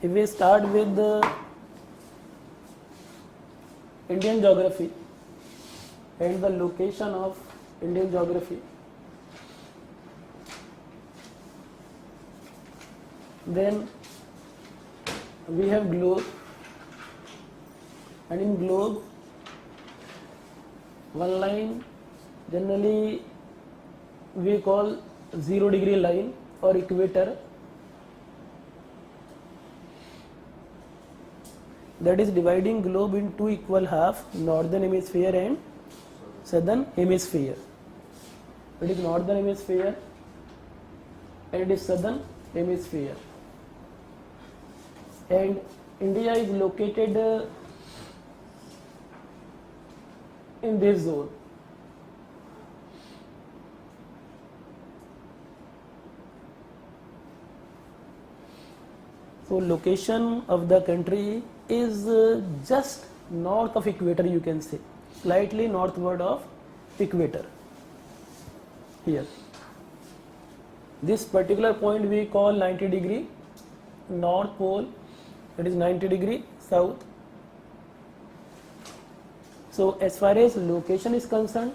If we start with the Indian geography and the location of Indian geography, then we have globe, and in globe one line generally we call 0-degree line or equator, that is dividing globe in two equal half, northern hemisphere and southern hemisphere. It is northern hemisphere and it is southern hemisphere, and India is located in this zone. So location of the country is just north of equator, you can say, slightly northward of equator here. This particular point we call 90-degree north pole, that is 90-degree south. So as far as location is concerned,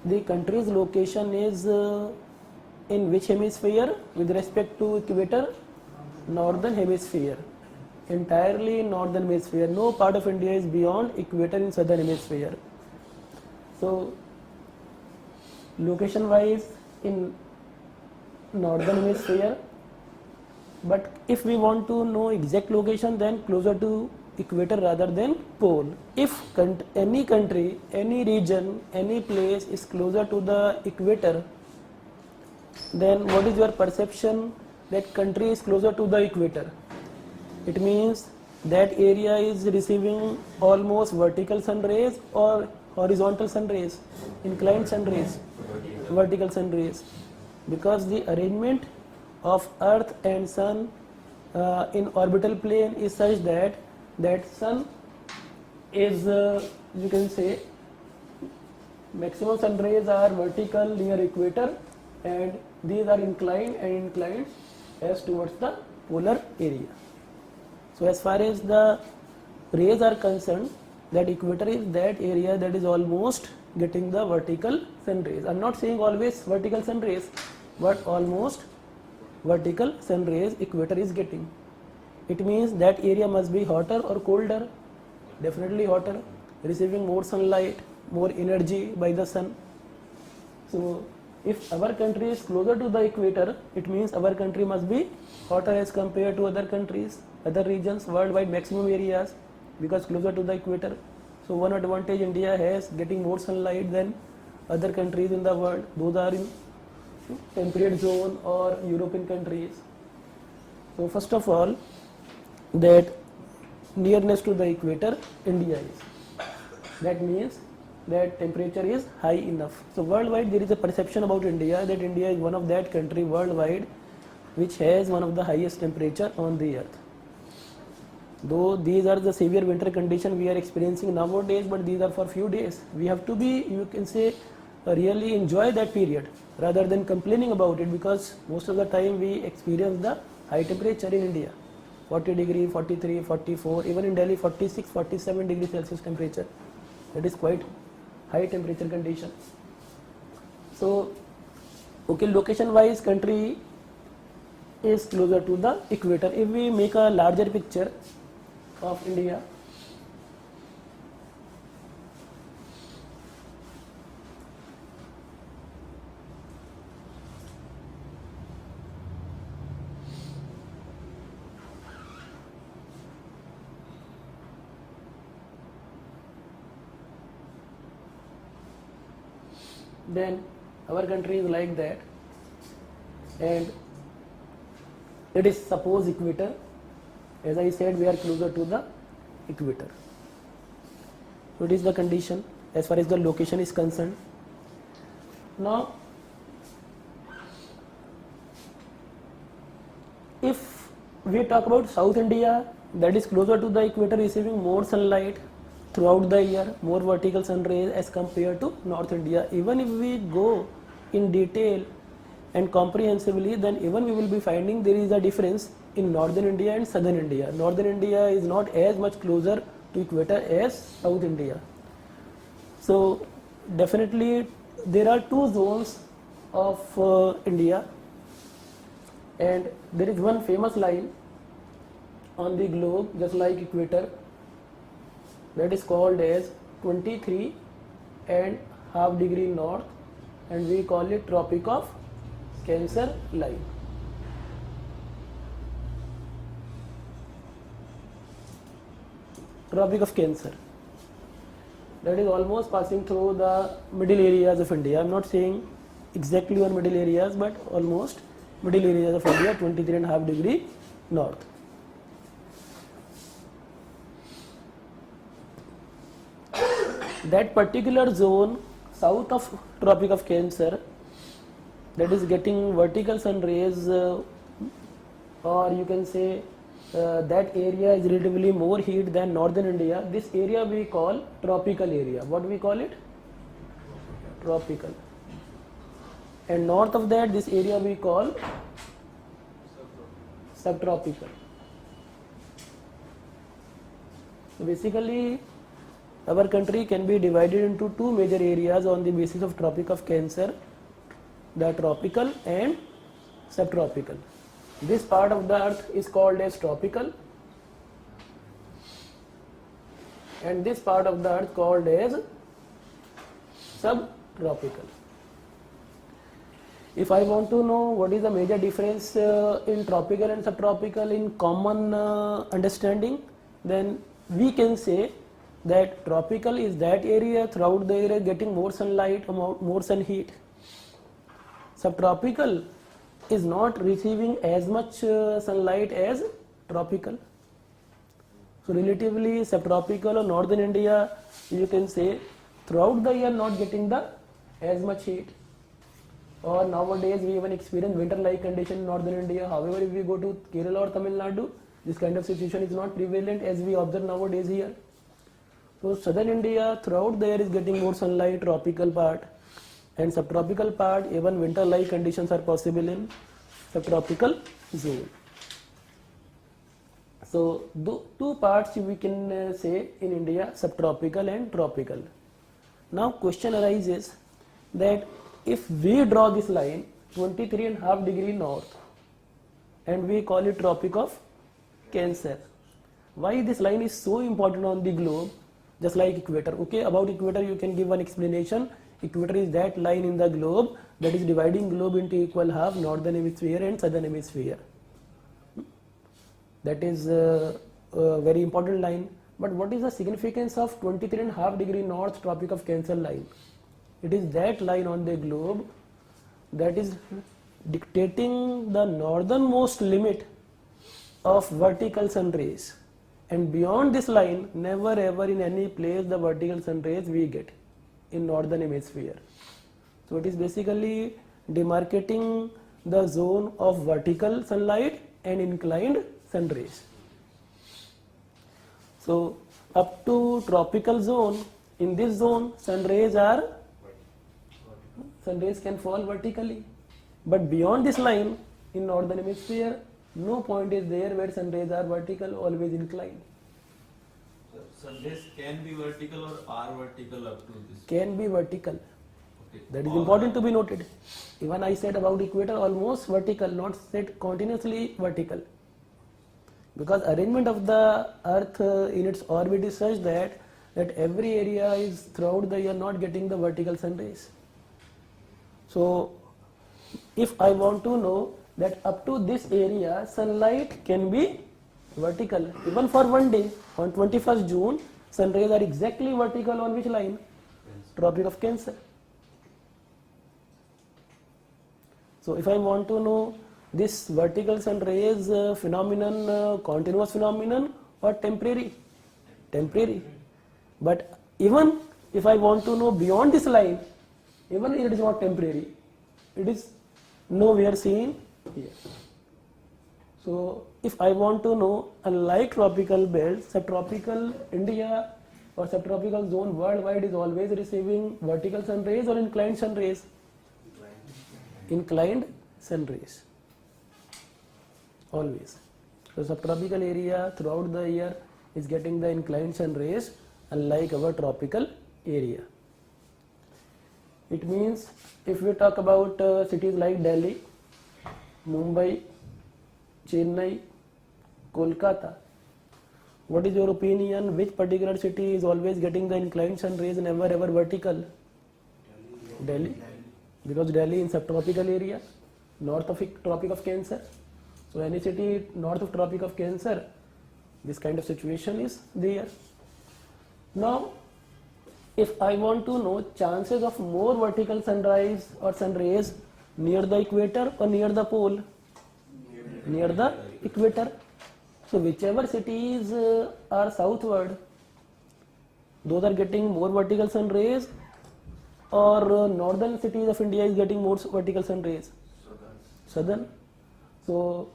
the country's location is in which hemisphere with respect to equator? Northern hemisphere, entirely northern hemisphere. No part of India is beyond equator in southern hemisphere. So location wise in northern hemisphere, but if we want to know exact location, then closer to equator rather than pole. If any country, any region, any place is closer to the equator, then what is your perception? That country is closer to the equator. It means that area is receiving almost vertical sun rays or horizontal sun rays, inclined sun rays, vertical sun rays, because the arrangement of earth and sun in orbital plane is such that sun is you can say maximum sun rays are vertical near equator, and these are inclined as towards the polar area. So as far as the rays are concerned, that equator is that area that is almost getting the vertical sun rays. I am not saying always vertical sun rays, but almost vertical sun rays equator is getting. It means that area must be hotter or colder? Definitely hotter, receiving more sunlight, more energy by the sun. So if our country is closer to the equator, it means our country must be hotter as compared to other countries, other regions, worldwide maximum areas, because closer to the equator. So one advantage India has, getting more sunlight than other countries in the world. Those are in temperate zone or European countries. So first of all, that nearness to the equator India is. That means that temperature is high enough. So worldwide there is a perception about India that India is one of that country worldwide which has one of the highest temperature on the earth. Though these are the severe winter condition we are experiencing nowadays, but these are for few days. We have to be, you can say, really enjoy that period rather than complaining about it, because most of the time we experience the high temperature in India, 40 degree, 43, 44, even in Delhi 46, 47 degrees Celsius temperature. That is quite high temperature condition. So okay, location wise country is closer to the equator. If we make a larger picture of India, then our country is like that, and it is suppose equator. As I said, we are closer to the equator. So it is the condition as far as the location is concerned. Now if we talk about South India, that is closer to the equator, receiving more sunlight throughout the year, more vertical sun rays as compared to North India. Even if we go in detail and comprehensively, then even we will be finding there is a difference in northern India and southern India. Northern India is not as much closer to equator as South India. So definitely there are two zones of India, and there is one famous line on the globe just like equator, that is called as 23.5 degree north, and we call it Tropic of Cancer line. Tropic of Cancer, that is almost passing through the middle areas of India. I am not saying exactly on middle areas, but almost middle areas of India, 23.5 degree north. That particular zone south of Tropic of Cancer, that is getting vertical sun rays, or you can say that area is relatively more heat than northern India. This area we call tropical area. What we call it? Tropical. And north of that, this area we call subtropical. So basically, our country can be divided into two major areas on the basis of Tropic of Cancer, the tropical and subtropical. This part of the earth is called as tropical, and this part of the earth called as subtropical. If I want to know what is the major difference in tropical and subtropical in common understanding, then we can say that tropical is that area throughout the area getting more sunlight, more sun heat. Subtropical is not receiving as much sunlight as tropical. So relatively subtropical or northern India, you can say throughout the year not getting the as much heat. Or nowadays we even experience winter-like condition in northern India. However, if we go to Kerala or Tamil Nadu, this kind of situation is not prevalent as we observe nowadays here. So southern India throughout the year is getting more sunlight, tropical part, and subtropical part, even winter-like conditions are possible in subtropical zone. So two parts we can say in India, subtropical and tropical. Now question arises that if we draw this line 23.5 degree north and we call it Tropic of Cancer, why this line is so important on the globe, just like equator? Okay, about equator you can give one explanation. Equator is that line in the globe that is dividing globe into equal half, northern hemisphere and southern hemisphere. That is a very important line. But what is the significance of 23.5 degree north Tropic of Cancer line? It is that line on the globe that is dictating the northernmost limit of vertical sun rays, and beyond this line never ever in any place the vertical sun rays we get in northern hemisphere. So it is basically demarcating the zone of vertical sunlight and inclined sun rays. So up to tropical zone, in this zone sun rays can fall vertically, but beyond this line in northern hemisphere no point is there where sun rays are vertical, always inclined. So sun rays can be vertical or are vertical up to this? Can be vertical. Okay. That is important to be noted. Even I said about equator almost vertical, not said continuously vertical, because arrangement of the earth in its orbit is such that every area is throughout the year not getting the vertical sun rays. So if I want to know that up to this area sunlight can be vertical, even for one day, on 21st June, sun rays are exactly vertical on which line? Tropic of Cancer. So if I want to know this vertical sun rays phenomenon, continuous phenomenon or temporary? Temporary. But even if I want to know beyond this line, even it is not temporary, it is nowhere seen here. So if I want to know, unlike tropical belt, subtropical India or subtropical zone worldwide is always receiving vertical sun rays or inclined sun rays? Inclined sun rays. Always. So subtropical area throughout the year is getting the inclined sun rays, unlike our tropical area. It means if we talk about cities like Delhi, Mumbai, Chennai, Kolkata, what is your opinion? Which particular city is always getting the inclined sun rays never ever vertical? Delhi. Because Delhi in subtropical area, north of Tropic of Cancer. So any city north of Tropic of Cancer, this kind of situation is there. Now, if I want to know chances of more vertical sunrise or sun rays near the equator or near the pole? Near the equator. So whichever cities are southward, those are getting more vertical sun rays, or northern cities of India is getting more vertical sun rays? Southern. So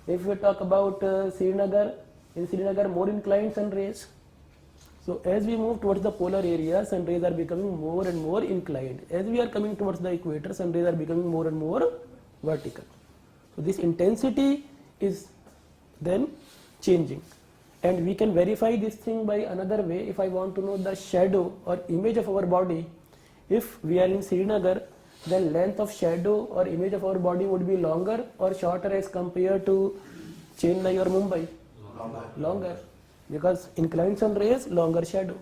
if we talk about Srinagar, in Srinagar more inclined sun rays. So as we move towards the polar area, sun rays are becoming more and more inclined. As we are coming towards the equator, sun rays are becoming more and more vertical. So this intensity is then changing, and we can verify this thing by another way. If I want to know the shadow or image of our body, if we are in Srinagar, then length of shadow or image of our body would be longer or shorter as compared to Chennai or Mumbai? Longer. Because inclined sun rays, longer shadow.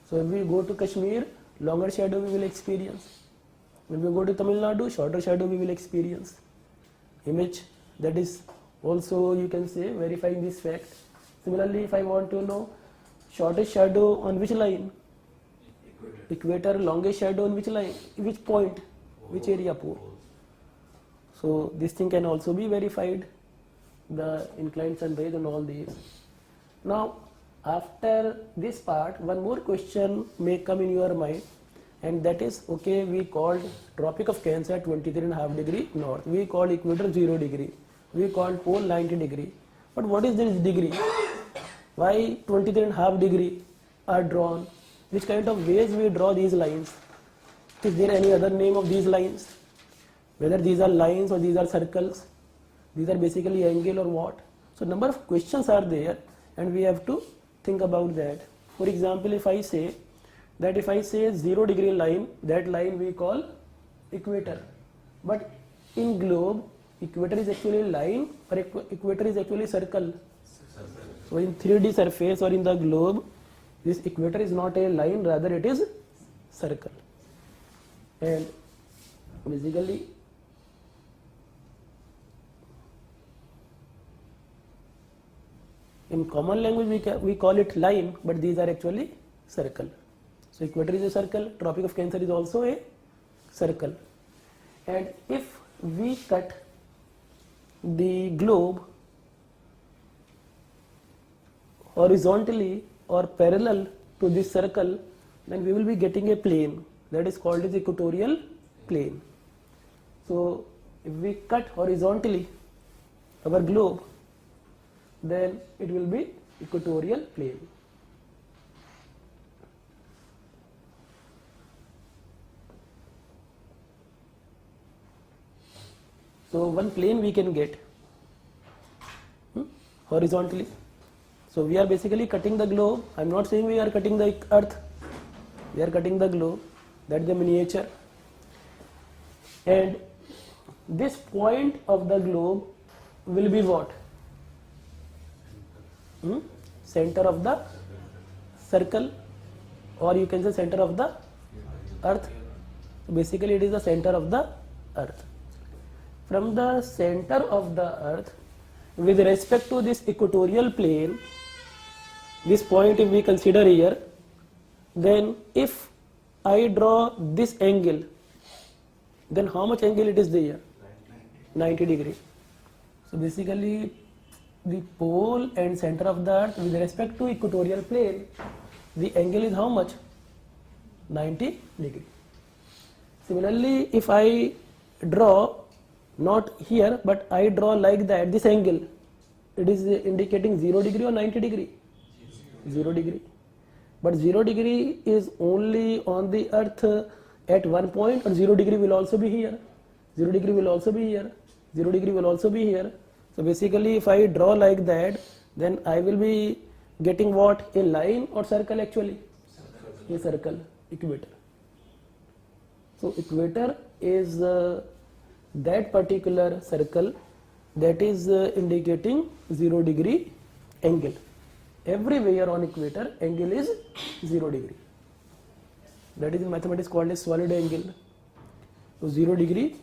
So if we go to Kashmir, longer shadow we will experience. When we go to Tamil Nadu, shorter shadow we will experience. Image, that is also, you can say, verifying this fact. Similarly, if I want to know shortest shadow on which line? Equator. Longest shadow on which line? Which point? Which area? Pole. So this thing can also be verified, the inclined sun rays and all these. Now, after this part, one more question may come in your mind, and that is, okay, we called Tropic of Cancer 23.5 degree north, we called equator 0 degree, we called pole 90 degree, but what is this degree? Why 23.5 degree are drawn? Which kind of ways we draw these lines? Is there any other name of these lines? Whether these are lines or these are circles, these are basically angle or what? So number of questions are there, and we have to think about that. For example, if I say 0 degree line, that line we call equator. But in globe, equator is actually line or equator is actually circle. So in 3D surface or in the globe, this equator is not a line, rather it is circle. And basically in common language we call it line, but these are actually circle. So equator is a circle, Tropic of Cancer is also a circle. And if we cut the globe horizontally or parallel to this circle, then we will be getting a plane that is called as equatorial plane. So if we cut horizontally our globe, then it will be equatorial plane. So one plane we can get horizontally. So we are basically cutting the globe. I am not saying we are cutting the earth. We are cutting the globe. That is the miniature. And this point of the globe will be what? Center of the circle, or you can say center of the earth. So basically it is the center of the earth. From the center of the earth, with respect to this equatorial plane, this point if we consider here, then if I draw this angle, then how much angle it is there? 90 degree. So basically the pole and center of the earth with respect to equatorial plane, the angle is how much? 90 degree. Similarly, if I draw not here, but I draw like that, this angle, it is indicating 0 degree or 90 degree? 0 degree. But 0 degree is only on the earth at one point, or 0 degree will also be here? 0 degree will also be here. 0 degree will also be here. So basically if I draw like that, then I will be getting what? A line or circle actually? A circle, equator. So equator is that particular circle that is indicating 0 degree angle. Everywhere on equator angle is 0 degree. That is in mathematics called as solid angle. So 0 degree,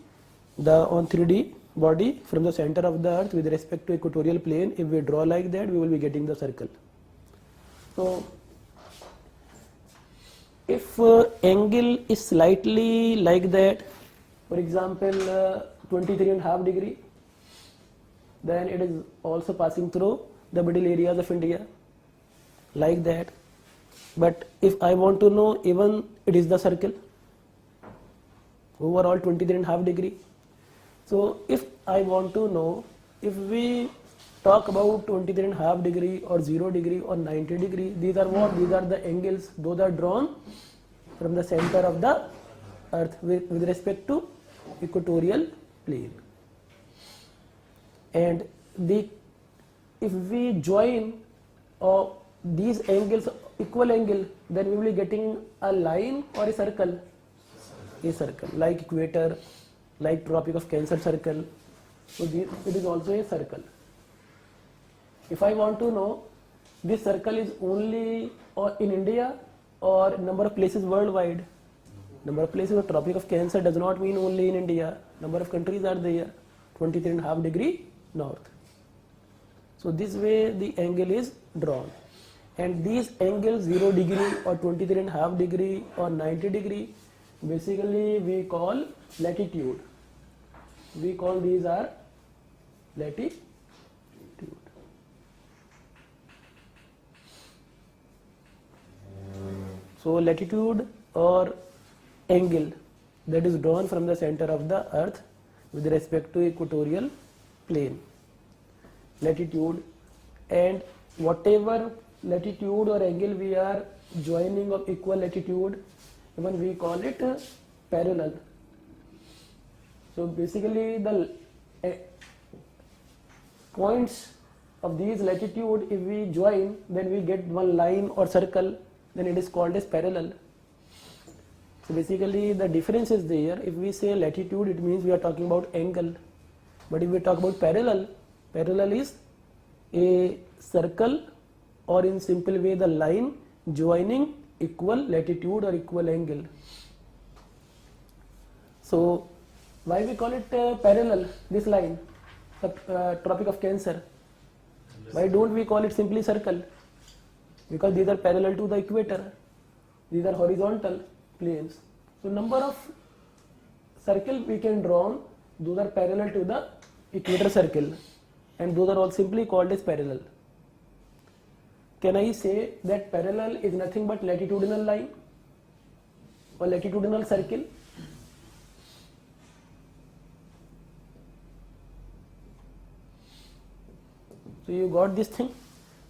the on 3D body from the center of the earth with respect to equatorial plane, if we draw like that, we will be getting the circle. So if angle is slightly like that, for example 23.5 degree, then it is also passing through the middle areas of India like that. But if I want to know even it is the circle, overall 23.5 degree. So if I want to know, if we talk about 23.5 degree or 0 degree or 90 degree, these are what? These are the angles, those are drawn from the center of the earth with respect to equatorial plane. And if we join these angles, equal angle, then we will be getting a line or a circle. A circle, like equator, like Tropic of Cancer circle. So it is also a circle. If I want to know this circle is only in India or number of places worldwide, number of places of Tropic of Cancer does not mean only in India. Number of countries are there, 23.5 degree north. So this way the angle is drawn. And these angles 0 degree or 23.5 degree or 90 degree, basically we call latitude. We call these are latitude. So latitude or angle that is drawn from the center of the earth with respect to equatorial plane. Latitude, and whatever latitude or angle we are joining of equal latitude, even we call it parallel. So basically the points of these latitude, if we join, then we get one line or circle, then it is called as parallel. So basically the difference is there. If we say latitude, it means we are talking about angle. But if we talk about parallel, parallel is a circle, or in simple way the line joining equal latitude or equal angle. So why we call it parallel, this line, the Tropic of Cancer? Why don't we call it simply circle? Because these are parallel to the equator. These are horizontal planes. So number of circle we can draw, those are parallel to the equator circle, and those are all simply called as parallel. Can I say that parallel is nothing but latitudinal line or latitudinal circle? So you got this thing?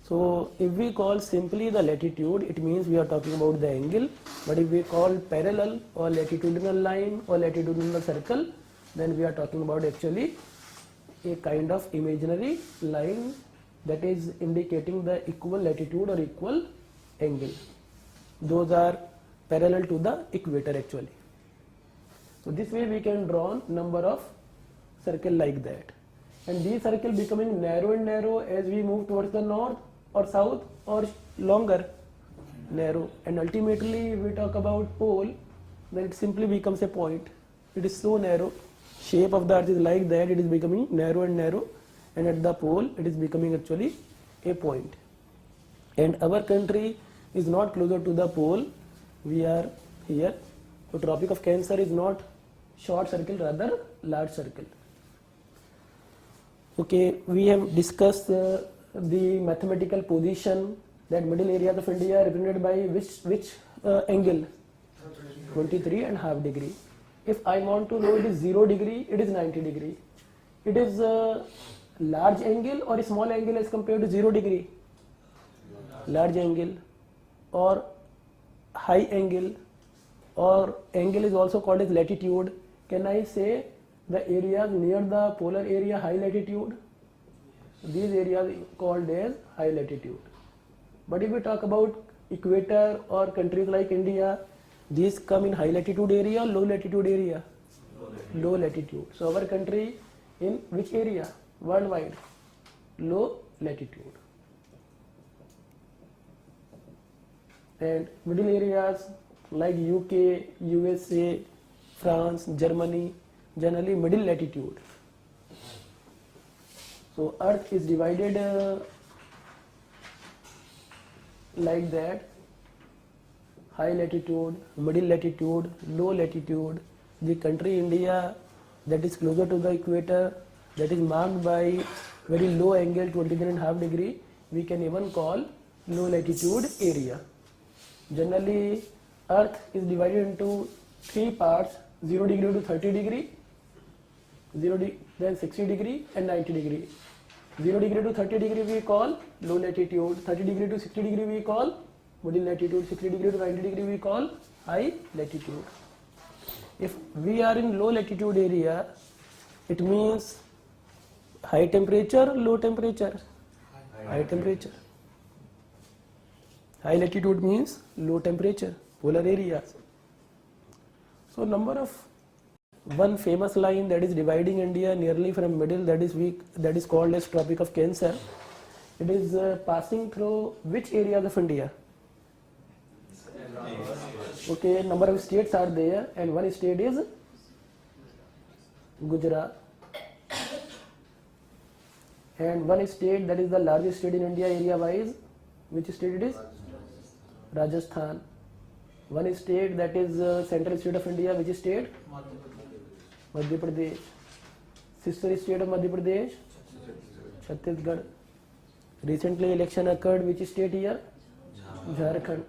So if we call simply the latitude, it means we are talking about the angle. But if we call parallel or latitudinal line or latitudinal circle, then we are talking about actually a kind of imaginary line that is indicating the equal latitude or equal angle. Those are parallel to the equator actually. So this way we can draw number of circle like that. And these circles becoming narrow and narrow as we move towards the north or south, or longer, narrow. And ultimately if we talk about pole, then it simply becomes a point. It is so narrow. Shape of the earth is like that, it is becoming narrow and narrow, and at the pole it is becoming actually a point. And our country is not closer to the pole, we are here. So Tropic of Cancer is not short circle, rather large circle. Okay, we have discussed the mathematical position, that middle areas of India are represented by which angle? 23.5 degree. If I want to know it is 0 degree, it is 90 degree. It is a large angle or a small angle as compared to 0 degree? Large angle, or high angle, or angle is also called as latitude. Can I say The areas near the polar area high latitude, these areas called as high latitude. But if we talk about equator or countries like India, these come in high latitude area, low latitude area, low latitude. So our country in which area worldwide? Low latitude. And middle areas like UK, USA, France, Germany, generally middle latitude. So earth is divided like that: high latitude, middle latitude, low latitude. The country India, that is closer to the equator, that is marked by very low angle 23.5 degree, we can even call low latitude area. Generally earth is divided into three parts: 0 degree to 30 degree, then 60 degree and 90 degree. 0 degree to 30 degree we call low latitude, 30 degree to 60 degree we call middle latitude, 60 degree to 90 degree we call high latitude. If we are in low latitude area, it means high temperature, low temperature, high temperature. High latitude means low temperature, polar areas. So number of one famous line that is dividing India nearly from middle, that is called as Tropic of Cancer. It is passing through which areas of India? Okay, number of states are there, and one state is Gujarat, and one state that is the largest state in India area wise, which state it is? Rajasthan. One state that is central state of India, which state? Madhya Pradesh. Sister state of Madhya Pradesh? Chhattisgarh. Recently election occurred, which state here? Jharkhand.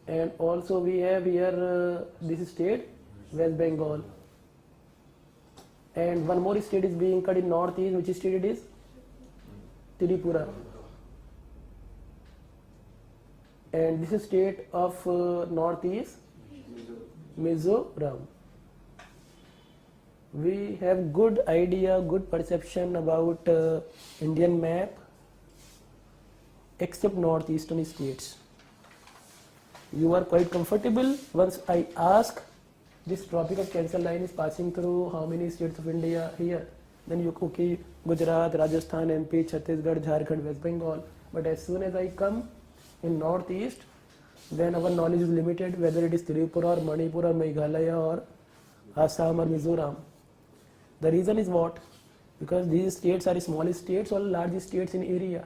And also we have here this state, West Bengal. And one more state is being cut in northeast, which state it is? Tripura. And this is state of northeast, Mizoram. We have good idea, good perception about Indian map, except northeastern states. You are quite comfortable once I ask this Tropic of Cancer line is passing through how many states of India here? Then you okay, Gujarat, Rajasthan, MP, Chhattisgarh, Jharkhand, West Bengal. But as soon as I come in northeast, then our knowledge is limited, whether it is Tripura or Manipur or Meghalaya or Assam or Mizoram. The reason is what? Because these states are small states or large states in area.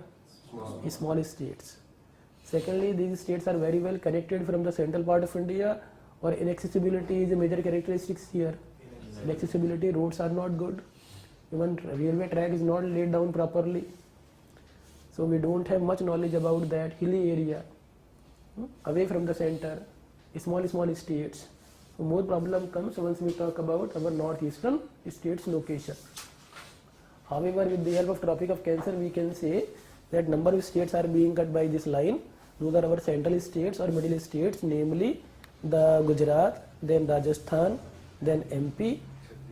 Small states. Secondly, these states are very well connected from the central part of India, or inaccessibility is a major characteristics here. Inaccessibility, roads are not good. Even railway track is not laid down properly. So we don't have much knowledge about that hilly area, away from the center, small states. So more problem comes once we talk about our northeastern states location. However, with the help of Tropic of Cancer, we can say that number of states are being cut by this line. Those are our central states or middle states, namely the Gujarat, then Rajasthan, then MP,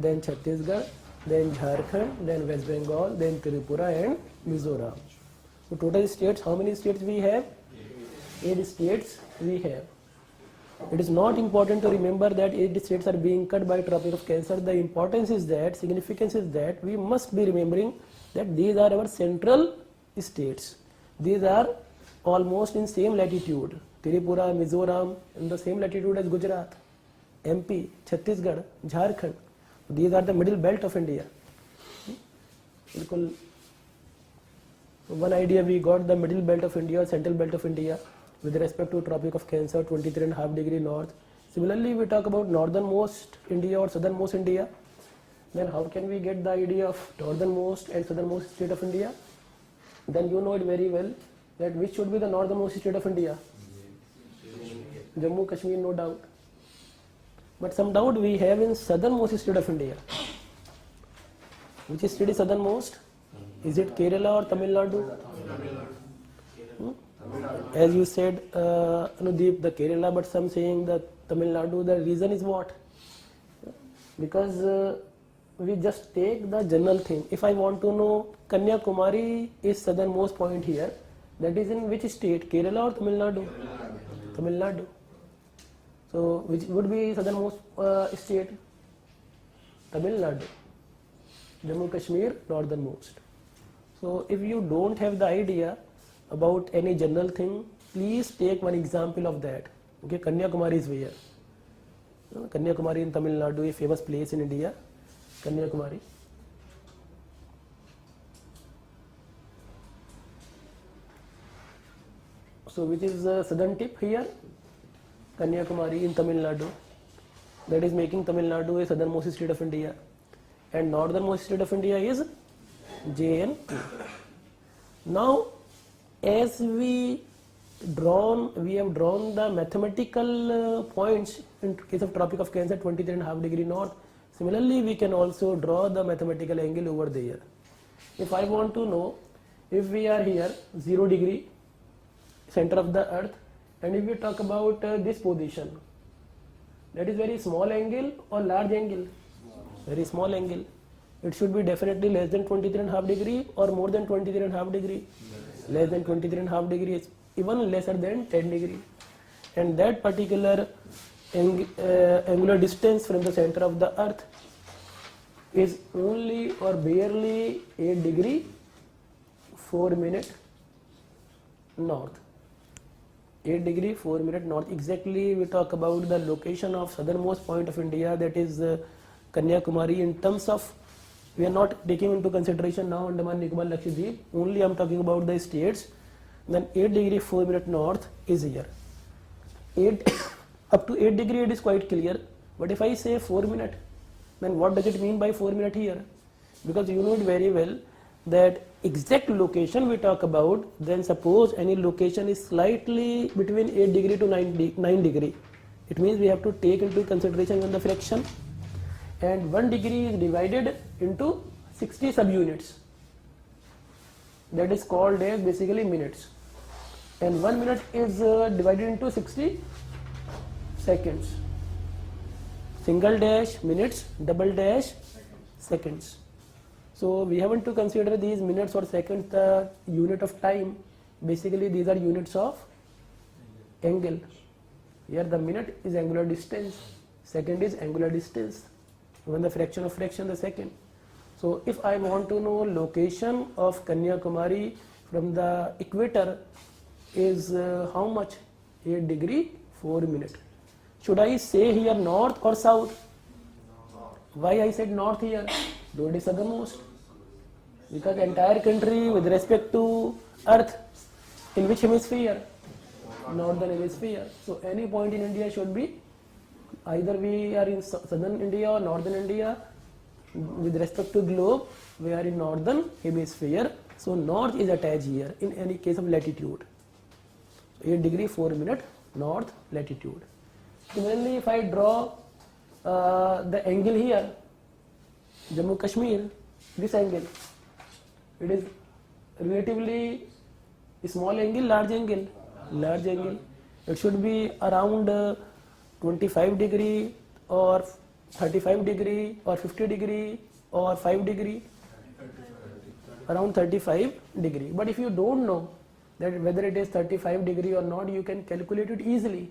then Chhattisgarh, then Jharkhand, then West Bengal, then Tripura and Mizoram. So total states, how many states we have? 8 states we have. It is not important to remember that 8 states are being cut by Tropic of Cancer. The importance is that, significance is that we must be remembering that these are our central states. These are almost in same latitude. Tripura, Mizoram in the same latitude as Gujarat, MP, Chhattisgarh, Jharkhand. These are the middle belt of India. One idea we got, the middle belt of India, central belt of India with respect to Tropic of Cancer, 23.5 degree north. Similarly, we talk about northernmost India or southernmost India. Then how can we get the idea of northernmost and southernmost state of India? Then you know it very well that which should be the northernmost state of India? Jammu Kashmir, no doubt. But some doubt we have in southernmost state of India. Which state is southernmost? Is it Kerala or Tamil Nadu? As you said, Anudeep, the Kerala, but some saying the Tamil Nadu. The reason is what? because we just take the general thing. If I want to know Kanyakumari is southernmost point here, that is in which state, Kerala or Tamil Nadu? Tamil Nadu. So which would be southernmost state? Tamil Nadu. Jammu Kashmir northernmost. So if you don't have the idea about any general thing, please take one example of that. Okay, Kanyakumari is where? Kanyakumari in Tamil Nadu, a famous place in India. Kanyakumari. So which is the southern tip here? Kanyakumari in Tamil Nadu. That is making Tamil Nadu a southernmost state of India. And northernmost state of India is JNK. Now, as we have drawn the mathematical points in case of Tropic of Cancer 23.5 degree north. Similarly, we can also draw the mathematical angle over there. If I want to know, if we are here 0 degree center of the earth, and if we talk about this position, that is very small angle or large angle? Very small angle. It should be definitely less than 23.5 degree or more than 23.5 degree. Less than 23.5 degrees, even lesser than 10 degree. And that particular angular distance from the center of the earth is only or barely 8 degree 4 minute north. 8 degree 4 minute north. Exactly, we talk about the location of southernmost point of India, that is Kanyakumari. In terms of, we are not taking into consideration now Andaman Nicobar Lakshadweep, only I am talking about the states. Then 8 degree 4 minute north is here. 8 up to 8 degree it is quite clear, but if I say 4 minute, then what does it mean by 4 minute here? Because you know it very well that exact location we talk about, then suppose any location is slightly between 8 degree to 9 degree, it means we have to take into consideration when the fraction, and 1 degree is divided into 60 subunits, that is called as basically minutes, and 1 minute is divided into 60 seconds. Single dash minutes, double dash seconds. So we haven't to consider these minutes or seconds the unit of time. Basically these are units of angle. Here the minute is angular distance, second is angular distance. When the fraction of fraction, the second. So if I want to know location of Kanyakumari from the equator is how much? 8 degree 4 minute. Should I say here north or south? Why I said north here? Though it is southernmost. Because entire country with respect to earth, in which hemisphere? Northern hemisphere. So any point in India should be, either we are in southern India or northern India. With respect to globe, we are in northern hemisphere. So north is attached here in any case of latitude. 8 degree 4 minute north latitude. Similarly, if I draw the angle here, Jammu Kashmir, this angle, it is relatively small angle, large angle, large angle. It should be around 25 degree or 35 degree or 50 degree or 5 degree, around 35 degree. But if you don't know that whether it is 35 degree or not, you can calculate it easily.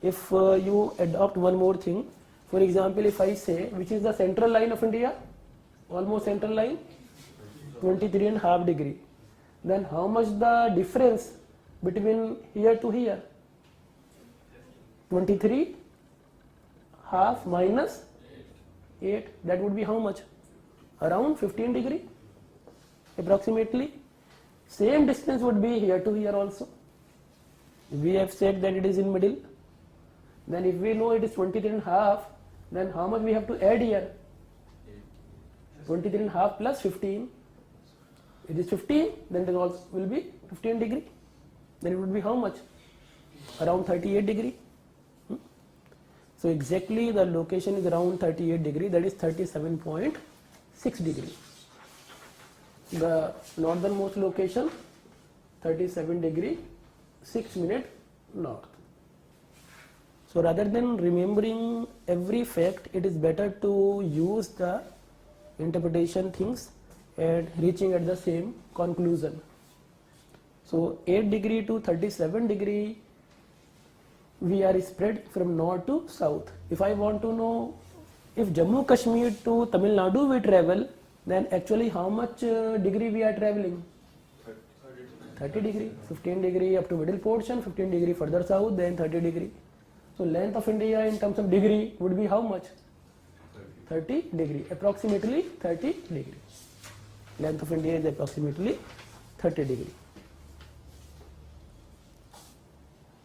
If you adopt one more thing, for example, if I say which is the central line of India, almost central line, 23.5 degree, then how much the difference between here to here? 23 half minus 8, that would be how much? Around 15 degree approximately. Same distance would be here to here also. We have said that it is in middle. Then if we know it is 23.5, then how much we have to add here? 23.5 plus 15. It is 15, then it also will be 15 degree. Then it would be how much? Around 38 degree. So exactly the location is around 38 degree, that is 37.6 degree. The northernmost location 37 degree 6 minute north. So rather than remembering every fact, it is better to use the interpretation things and reaching at the same conclusion. So 8 degree to 37 degree, we are spread from north to south. If I want to know if Jammu Kashmir to Tamil Nadu we travel, then actually how much degree we are traveling? 30 degree, 15 degree up to middle portion, 15 degree further south, then 30 degree. So length of India in terms of degree would be how much? 30 degree, approximately 30 degree. Length of India is approximately 30 degree.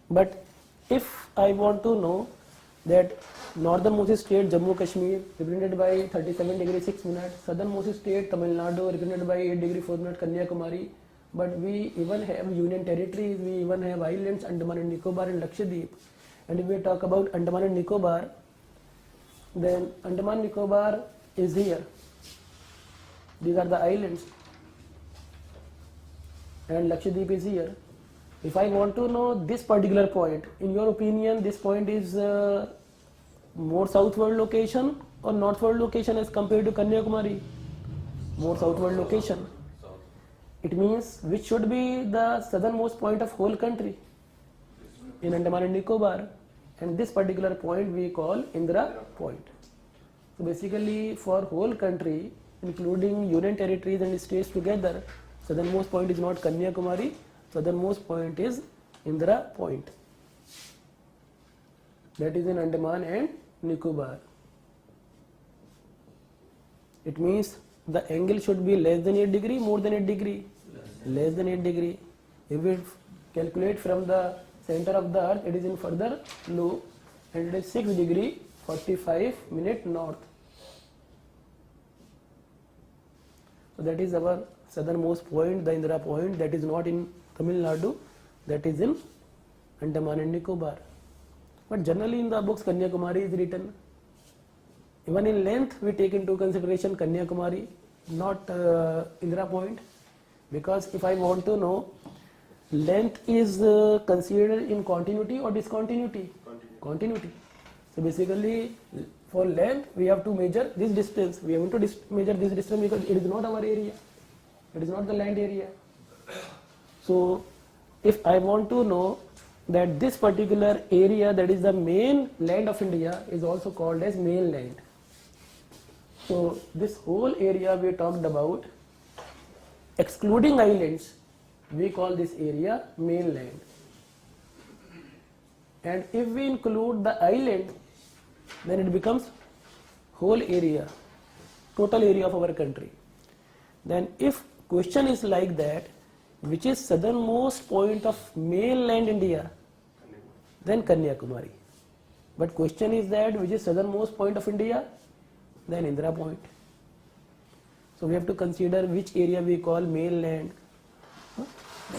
But if I want to know that northernmost state Jammu Kashmir represented by 37 degree 6 minutes, southernmost state Tamil Nadu represented by 8 degree 4 minutes Kanyakumari, but we even have union territories, we even have islands Andaman and Nicobar and Lakshadweep. And if we talk about Andaman and Nicobar, then Andaman Nicobar is here. These are the islands. And Lakshadweep is here. If I want to know this particular point, in your opinion, this point is more southward location or northward location as compared to Kanyakumari? More southward location. It means which should be the southernmost point of whole country? In Andaman and Nicobar, and this particular point we call Indira point. So basically for whole country including union territories and states together, southernmost point is not Kanyakumari, southernmost point is Indira point. That is in Andaman and Nicobar. It means the angle should be less than 8 degree, more than 8 degree? Less than 8 degree. If we calculate from the center of the earth, it is in further loop and it is 6 degree 45 minute north. So that is our southernmost point, the Indira point, that is not in Tamil Nadu, that is in Andaman and Nicobar. But generally in the books Kanyakumari is written. Even in length we take into consideration Kanyakumari, not Indira point, because if I want to know length is considered in continuity or discontinuity? Continuity. So basically for length we have to measure this distance. We have to measure this distance because it is not our area. It is not the land area. So if I want to know that this particular area, that is the main land of India, is also called as mainland. So this whole area we talked about, excluding islands, we call this area mainland. And if we include the island, then it becomes whole area, total area of our country. Then if question is like that, which is southernmost point of mainland India, then Kanyakumari. But question is that which is southernmost point of India, then Indira point. So we have to consider which area we call mainland.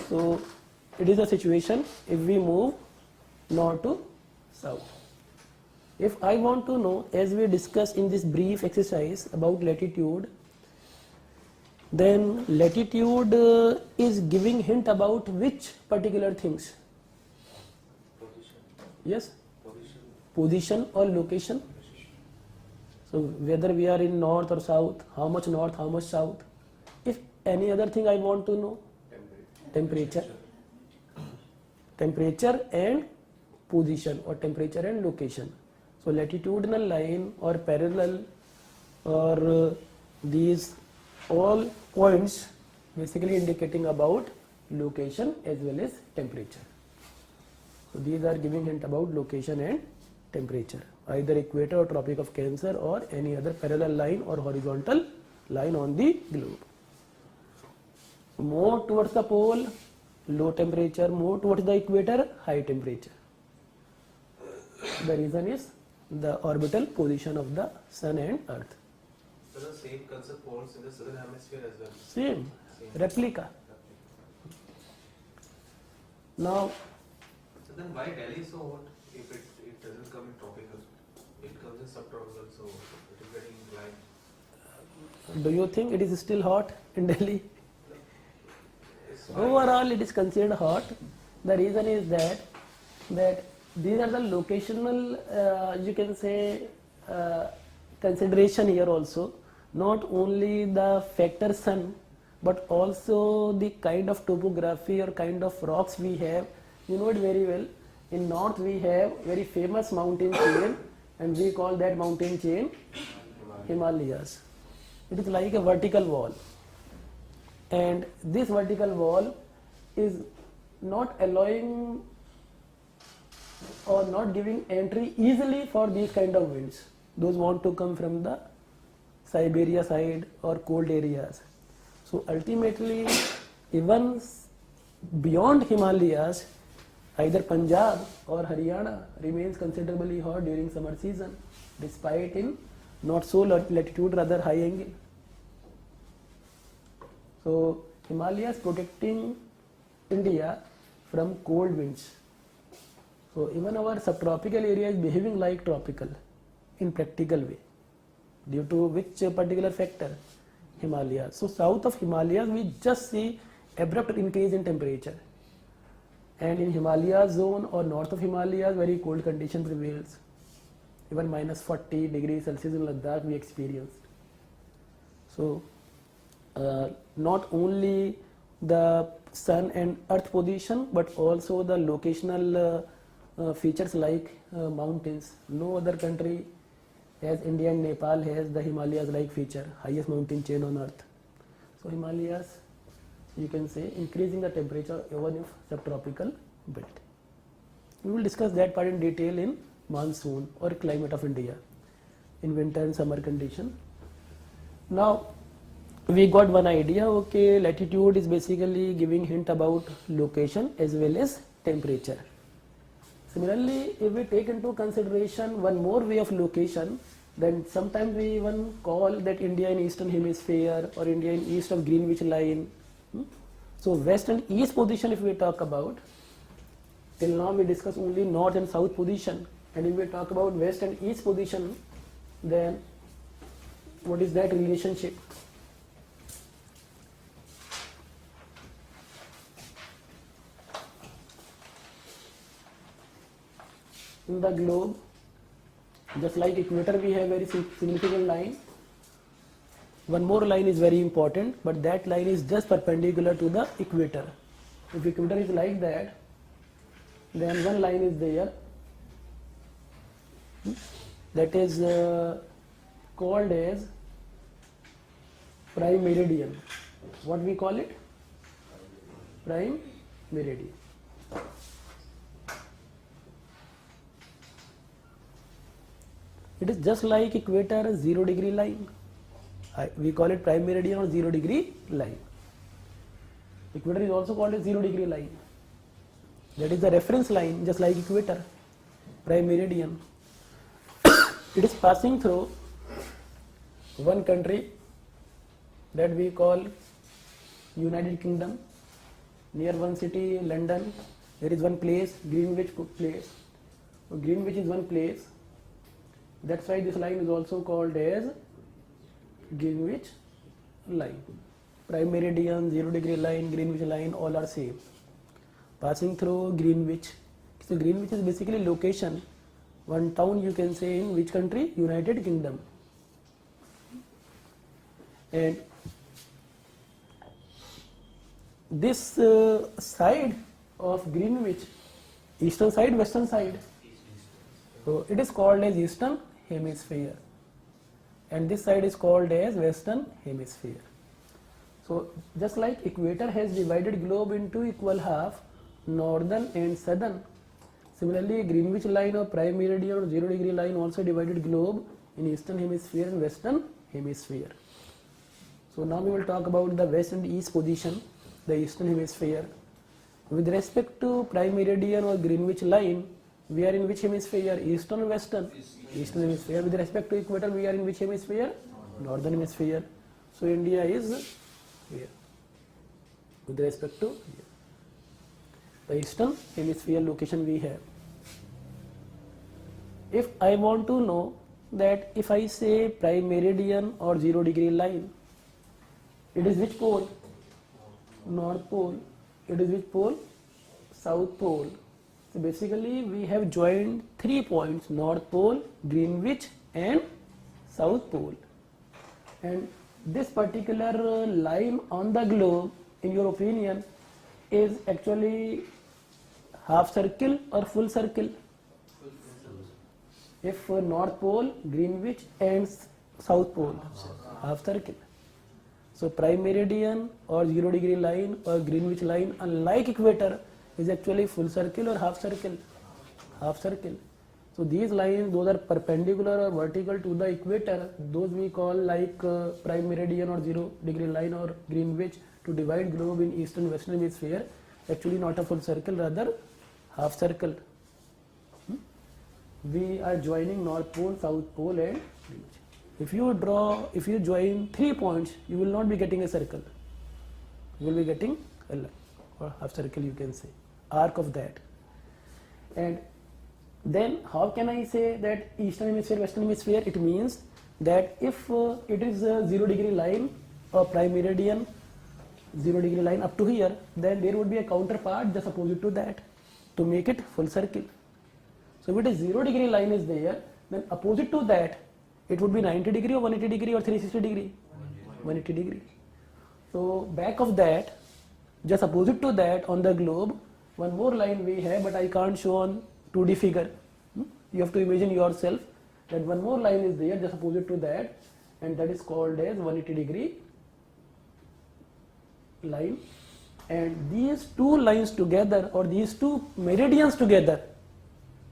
So it is a situation if we move north to south. If I want to know, as we discussed in this brief exercise about latitude, then latitude is giving hint about which particular things? Yes? Position or location. So whether we are in north or south, how much north, how much south. If any other thing I want to know, temperature and position, or temperature and location. So latitudinal line or parallel or these all points basically indicating about location as well as temperature. So these are giving hint about location and temperature, either equator or Tropic of Cancer or any other parallel line or horizontal line on the globe. More towards the pole, low temperature, more towards the equator, high temperature. The reason is the orbital position of the sun and earth. So the same concept holds in the southern hemisphere as well. Same. Replica. Now, So then why Delhi is so hot if it doesn't come in tropical? It comes in subtropical, so it is getting inclined. do you think it is still hot in Delhi? It's fine. Overall, it is considered hot. The reason is that these are the locational, you can say, consideration here also. Not only the factor sun, but also the kind of topography or kind of rocks we have. You know it very well. In north we have very famous mountain chain, and we call that mountain chain Himalayas. It is like a vertical wall, and this vertical wall is not allowing or not giving entry easily for these kind of winds. Those want to come from the Siberia side or cold areas. So ultimately, even beyond Himalayas, either Punjab or Haryana remains considerably hot during summer season, despite in not so latitude, rather high angle. So Himalayas protecting India from cold winds. So even our subtropical area is behaving like tropical in practical way. Due to which particular factor? Himalayas. So south of Himalayas we just see abrupt increase in temperature, and in Himalaya zone or north of Himalayas very cold condition prevails. Even minus 40 degrees Celsius in Ladakh we experienced. So not only the sun and earth position, but also the locational features like mountains. No other country as India and Nepal has the Himalayas like feature, highest mountain chain on earth. So Himalayas, you can say, increasing the temperature even if subtropical belt. We will discuss that part in detail in monsoon or climate of India in winter and summer condition. Now we got one idea, okay, latitude is basically giving hint about location as well as temperature. Similarly, if we take into consideration one more way of location, then sometimes we even call that India in eastern hemisphere or India in east of Greenwich line. So west and east position if we talk about, till now we discuss only north and south position, and if we talk about west and east position, then what is that relationship? In the globe, just like equator we have very significant line. One more line is very important, but that line is just perpendicular to the equator. If equator is like that, then one line is there, that is called as prime meridian. What we call it? Prime meridian. It is just like equator 0 degree line. We call it prime meridian or 0 degree line. Equator is also called a 0 degree line. That is the reference line, just like equator, prime meridian. It is passing through one country that we call United Kingdom. Near one city, London, there is one place, Greenwich place. So Greenwich is one place. That's why this line is also called as Greenwich line. Prime meridian, 0 degree line, Greenwich line, all are same. Passing through Greenwich. So Greenwich is basically location. One town you can say in which country? United Kingdom. And this side of Greenwich, eastern side, western side. So it is called as eastern hemisphere, and this side is called as western hemisphere. So just like equator has divided globe into equal half, northern and southern, similarly Greenwich line or prime meridian or 0 degree line also divided globe in eastern hemisphere and western hemisphere. So now we will talk about the west and east position, the eastern hemisphere. With respect to prime meridian or Greenwich line, we are in which hemisphere? Eastern or western? Eastern hemisphere. With respect to equator, we are in which hemisphere? Northern hemisphere. So India is here. With respect to here, the eastern hemisphere location we have. If I want to know that if I say prime meridian or 0 degree line, it is which pole? North pole. It is which pole? South pole. So basically we have joined 3 points: North Pole, Greenwich and South Pole. And this particular line on the globe, in your opinion, is actually half circle or full circle? If North Pole, Greenwich and South Pole, half circle. So prime meridian or 0 degree line or Greenwich line, unlike equator, is actually full circle or half circle? Half circle. So these lines, those are perpendicular or vertical to the equator, those we call like prime meridian or 0 degree line or Greenwich to divide globe in eastern western hemisphere. Actually not a full circle, rather half circle. We are joining North Pole, South Pole and Greenwich. If you join 3 points, you will not be getting a circle. You will be getting a line or half circle, you can say, arc of that. And then how can I say that eastern hemisphere, western hemisphere? It means that if it is a 0 degree line or prime meridian, 0 degree line up to here, then there would be a counterpart just opposite to that to make it full circle. So if it is 0 degree line is there, then opposite to that, it would be 90 degree or 180 degree or 360 degree? 180 degree. So back of that, just opposite to that on the globe, one more line we have, but I can't show on 2D figure. You have to imagine yourself that one more line is there just opposite to that, and that is called as 180 degree line. And these two lines together or these two meridians together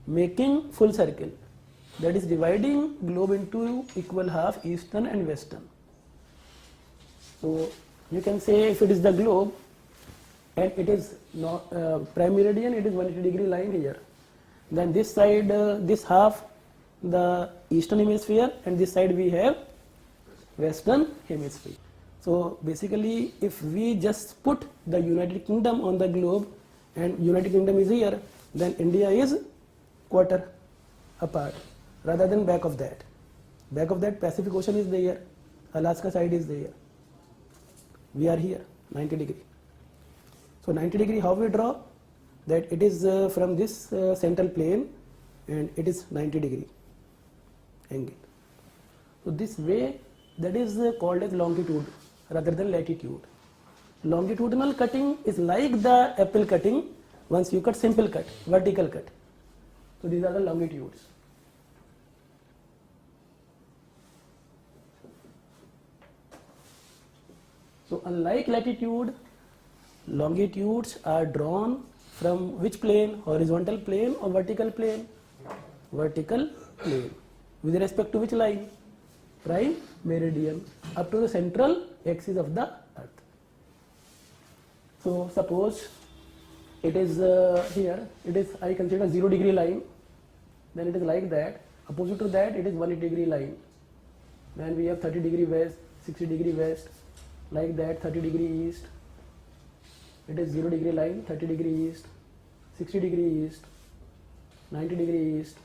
making full circle, that is dividing globe into equal half, eastern and western. So you can say if it is the globe and it is not prime meridian, it is 180 degree line here, then this side, this half, the eastern hemisphere, and this side we have western hemisphere. So basically if we just put the United Kingdom on the globe and United Kingdom is here, then India is quarter apart rather than back of that. Back of that Pacific Ocean is there, Alaska side is there. We are here, 90 degree. So 90 degree how we draw? That it is from this central plane and it is 90 degree angle. So this way, that is called as longitude rather than latitude. Longitudinal cutting is like the apple cutting. Once you cut simple cut, vertical cut. So these are the longitudes. So unlike latitude, longitudes are drawn from which plane? Horizontal plane or vertical plane? Vertical plane. With respect to which line? Prime meridian up to the central axis of the earth. So suppose it is here, it is, I consider 0 degree line, then it is like that. Opposite to that it is 180 degree line. Then we have 30 degree west, 60 degree west, like that, 30 degree east. It is 0 degree line, 30 degree east, 60 degree east, 90 degree east,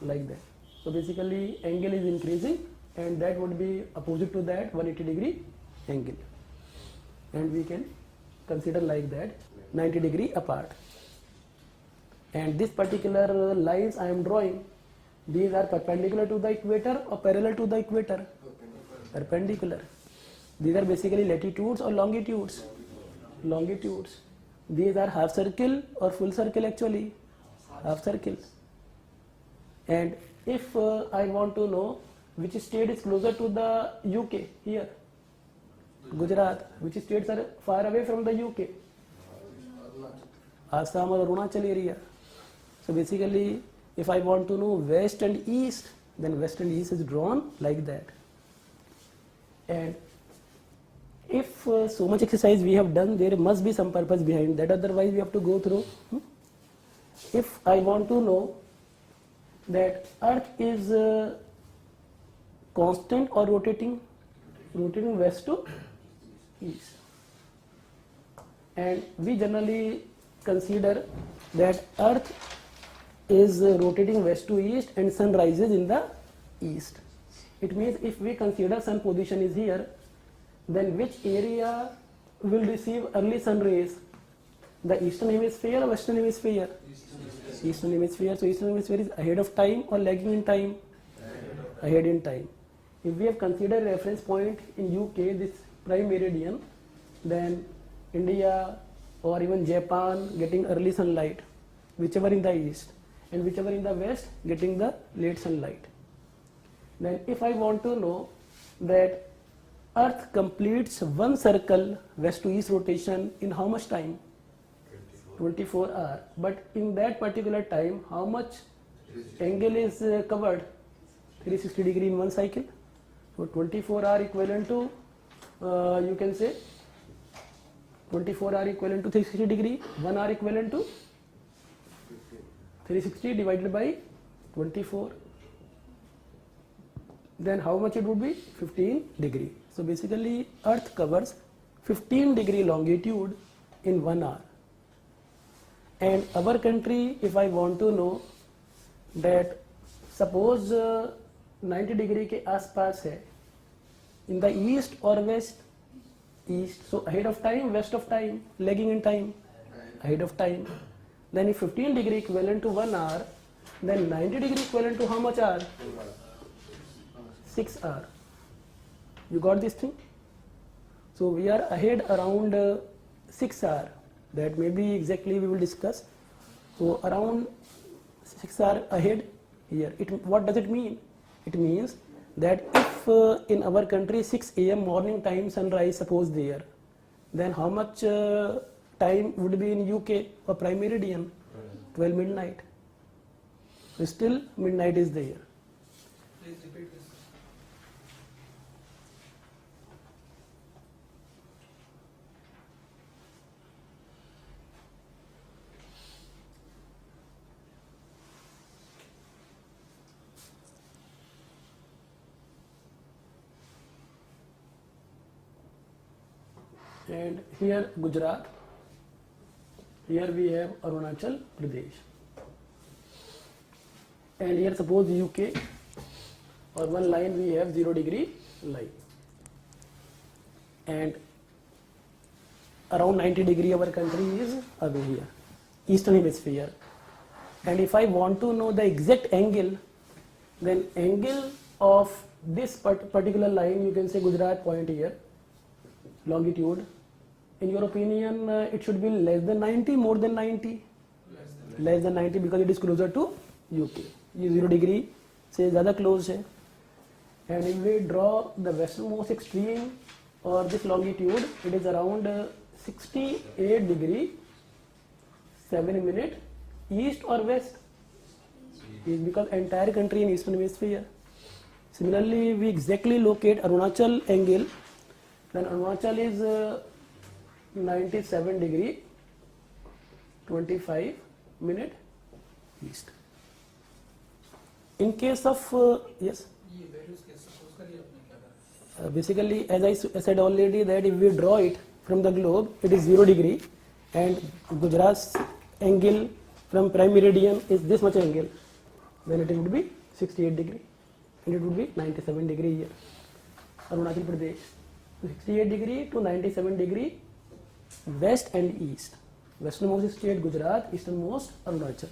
like that. So basically angle is increasing and that would be opposite to that 180 degree angle. And we can consider like that 90 degree apart. And this particular lines I am drawing, these are perpendicular to the equator or parallel to the equator? Perpendicular. These are basically latitudes or longitudes? Longitudes. These are half circle or full circle actually? Half circle. And if I want to know which state is closer to the UK here, Gujarat, which states are far away from the UK? Assam or Arunachal area. So basically if I want to know west and east, then west and east is drawn like that. And if so much exercise we have done, there must be some purpose behind that, otherwise we have to go through. If I want to know that earth is constant or rotating? Rotating west to east. And we generally consider that earth is rotating west to east and sun rises in the east. It means if we consider sun position is here, then which area will receive early sun rays? The eastern hemisphere or western hemisphere? Eastern hemisphere. So eastern hemisphere is ahead of time or lagging in time? Ahead in time. If we have considered reference point in UK, this prime meridian, then India or even Japan getting early sunlight, whichever in the east, and whichever in the west getting the late sunlight. Then if I want to know that Earth completes one circle west to east rotation in how much time? 24 hours. But in that particular time, how much angle is covered? 360 degree in one cycle. So 24 hour equivalent to, you can say, 24 hour equivalent to 360 degree, 1 hour equivalent to 360 divided by 24. Then how much it would be? 15 degree. So basically Earth covers 15 degree longitude in 1 hour. And our country, if I want to know that suppose 90 degree के आसपास है, in the east or west? East. So ahead of time, west of time, lagging in time? Ahead of time. Then if 15 degree equivalent to 1 hour, then 90 degree equivalent to how much hour? 6 hour. You got this thing? So we are ahead around 6 hour. That maybe exactly we will discuss. So around 6 hour ahead here. What does it mean? It means that if in our country 6 a.m. morning time sunrise suppose there, then how much time would be in UK or prime meridian? 12 midnight. So still midnight is there. Please repeat this. And here Gujarat, here we have Arunachal Pradesh, and here suppose UK, or one line we have 0 degree line, and around 90 degree our country is away here, eastern hemisphere. And if I want to know the exact angle, then angle of this particular line, you can say Gujarat point here, longitude, in your opinion it should be less than 90, more than 90? Less than 90 because it is closer to UK. ये 0 degree से ज़्यादा close है. And if we draw the westernmost extreme or this longitude, it is around 68 degree 7 minutes east or west? East, because entire country in eastern hemisphere. Similarly, we exactly locate Arunachal angle. Then Arunachal is 97 degree 25 minute east. In case of yes, ये values के suppose करिए आपने क्या करा? basically as I said already that if we draw it from the globe, it is 0 degree, and Gujarat's angle from prime meridian is this much angle, then it would be 68 degree, and it would be 97 degree here. Arunachal Pradesh. 68 degree to 97 degree west and east. Westernmost state Gujarat, easternmost Arunachal.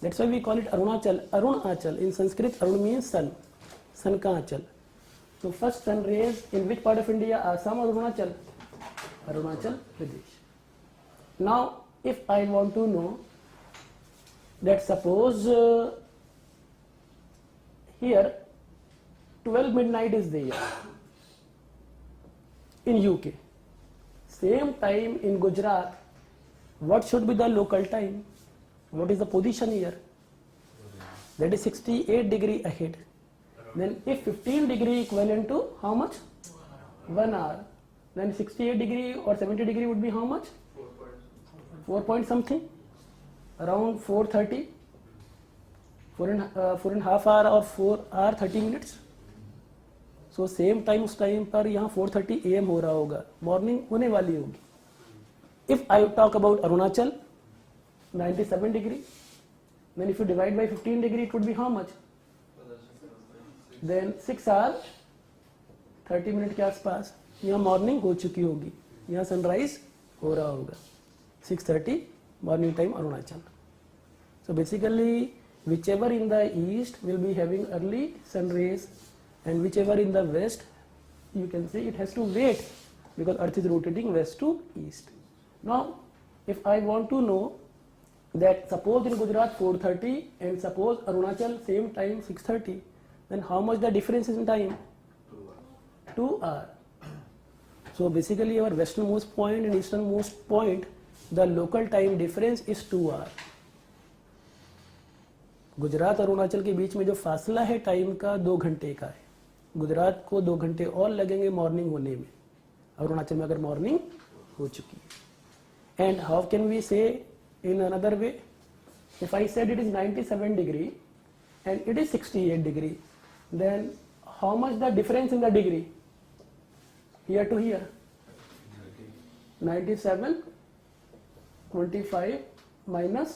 That's why we call it Arunachal. Arunachal in Sanskrit, Arun means sun. Sun ka achal. So first sun rays in which part of India? Assam or Arunachal? Arunachal Pradesh. Now if I want to know that suppose here 12 midnight is there in UK, same time in Gujarat, what should be the local time? What is the position here? That is 68 degree ahead. Then if 15 degree equivalent to how much? 1 hour. Then 68 degree or 70 degree would be how much? 4 point something, around 4:30, 4.5 hour or 4 hour 30 minutes. So same time उस time पर यहाँ 4:30 AM हो रहा होगा, morning होने वाली होगी. If I talk about Arunachal, 97 degree, then if you divide by 15 degree, it would be how much? Then 6 hours 30 minute के आसपास यहाँ मॉर्निंग हो चुकी होगी, यहाँ सनराइज हो रहा होगा. 6:30 morning time Arunachal. So basically whichever in the east will be having early sun rays and whichever in the west, you can say it has to wait because earth is rotating west to east. Now if I want to know that suppose in Gujarat 4:30 and suppose Arunachal same time 6:30, then how much the difference is in time? 2 hour. So basically our westernmost point and easternmost point, the local time difference is 2 hour. Gujarat और अरुणाचल के बीच में जो फासला है time का 2 घंटे का है. गुजरात को 2 घंटे और लगेंगे मॉर्निंग होने में, अरुणाचल में अगर मॉर्निंग हो चुकी है. एंड हाउ कैन वी से in another way, if I said it is 97 degree and it is 68 degree, then how much the difference in the degree here to here? 97 25 minus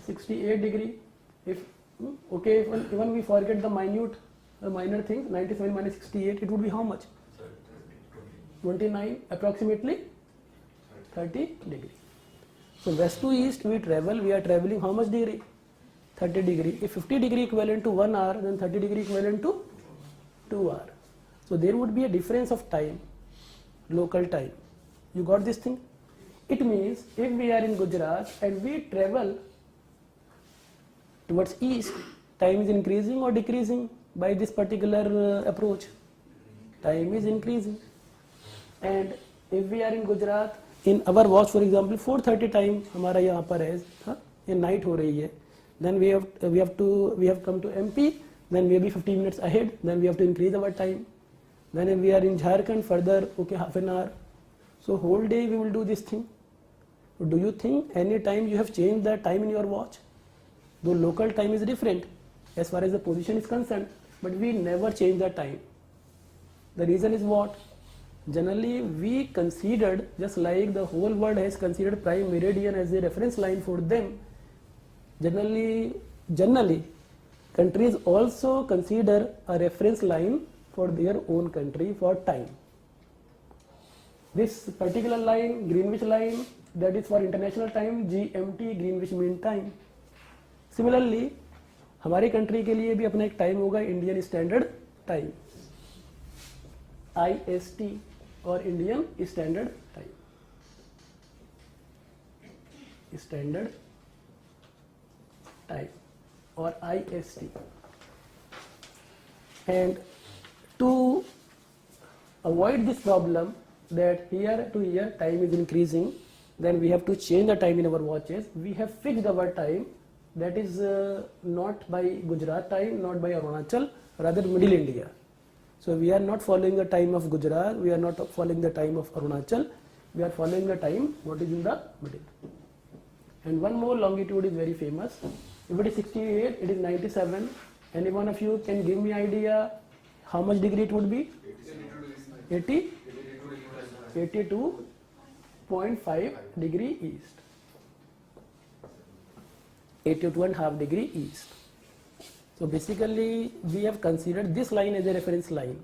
68 degree. If okay, even we forget the minor thing, 97 minus 68, it would be how much? 29, approximately 30 degree. So west to east we are traveling how much degree? 30 degree. If 50 degree equivalent to 1 hour, then 30 degree equivalent to 2 hour. So there would be a difference of time, local time. You got this thing? It means if we are in Gujarat and we travel towards east, time is increasing or decreasing by this particular approach? Time is increasing. And if we are in Gujarat, in our watch for example 4:30 time हमारा यहाँ पर है, ये night हो रही है, then we have come to MP, then maybe 15 minutes ahead, then we have to increase our time. Then if we are in Jharkhand further, okay, half an hour. So whole day we will do this thing. Do you think any time you have changed the time in your watch? Though local time is different as far as the position is concerned, but we never change the time. The reason is what? Generally we considered, just like the whole world has considered prime meridian as a reference line for them, generally countries also consider a reference line for their own country for time. This particular line, Greenwich line, that is for international time, GMT, Greenwich Mean Time. Similarly हमारी country के लिए भी अपना एक time होगा Indian standard time, IST और Indian standard time, standard time और IST. And to avoid this problem that here to here time is increasing, then we have to change the time in our watches. We have fixed our time, that is not by Gujarat time, not by Arunachal, rather middle India. So we are not following the time of Gujarat, we are not following the time of Arunachal, we are following the time what is in the middle. And one more longitude is very famous. If it is 68, it is 97. Any one of you can give me idea how much degree it would be? 82.5 degree east. 82.5 degree east. So basically we have considered this line as a reference line,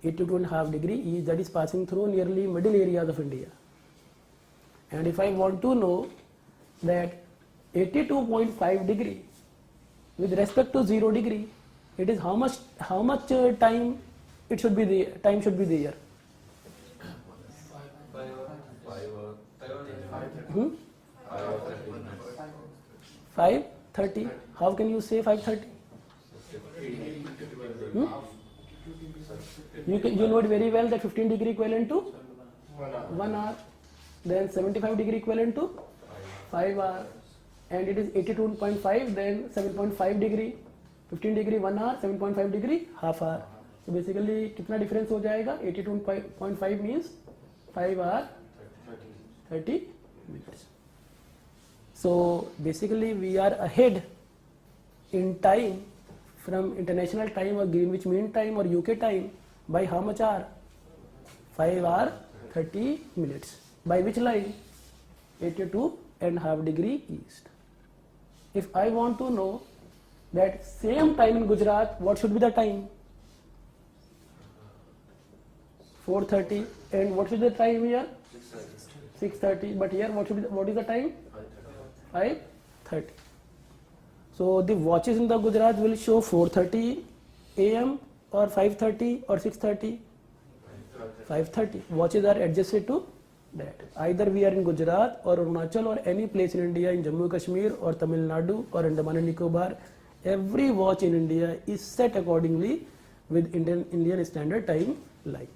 82.5 degree east, that is passing through nearly middle areas of India. And if I want to know that 82.5 degree with respect to 0 degree, it is how much time it should be there, time should be there. 5:30. How can you say 5:30? You know it very well that 15 degree equivalent to 1 hour, then 75 degree equivalent to 5 hour, and it is 82.5, then 7.5 degree, 15 degree 1 hour, 7.5 degree half hour. So basically कितना difference हो जाएगा? 82.5 means 5 hour 30 minutes. So basically we are ahead in time from international time or Greenwich Mean Time or UK time by how much hour? 5 hour 30 minutes. By which line? 82.5 degree east. If I want to know that same time in Gujarat, what should be the time? 4:30. And what is the time here? 6:30. But here, what is the time? 5:30. So the watches in the Gujarat will show 4:30 a.m. or 5:30 or 6:30. 5:30. Watches are adjusted to that. Either we are in Gujarat or Arunachal or any place in India, in Jammu Kashmir or Tamil Nadu or Andaman and Nicobar, every watch in India is set accordingly with Indian Standard Time line.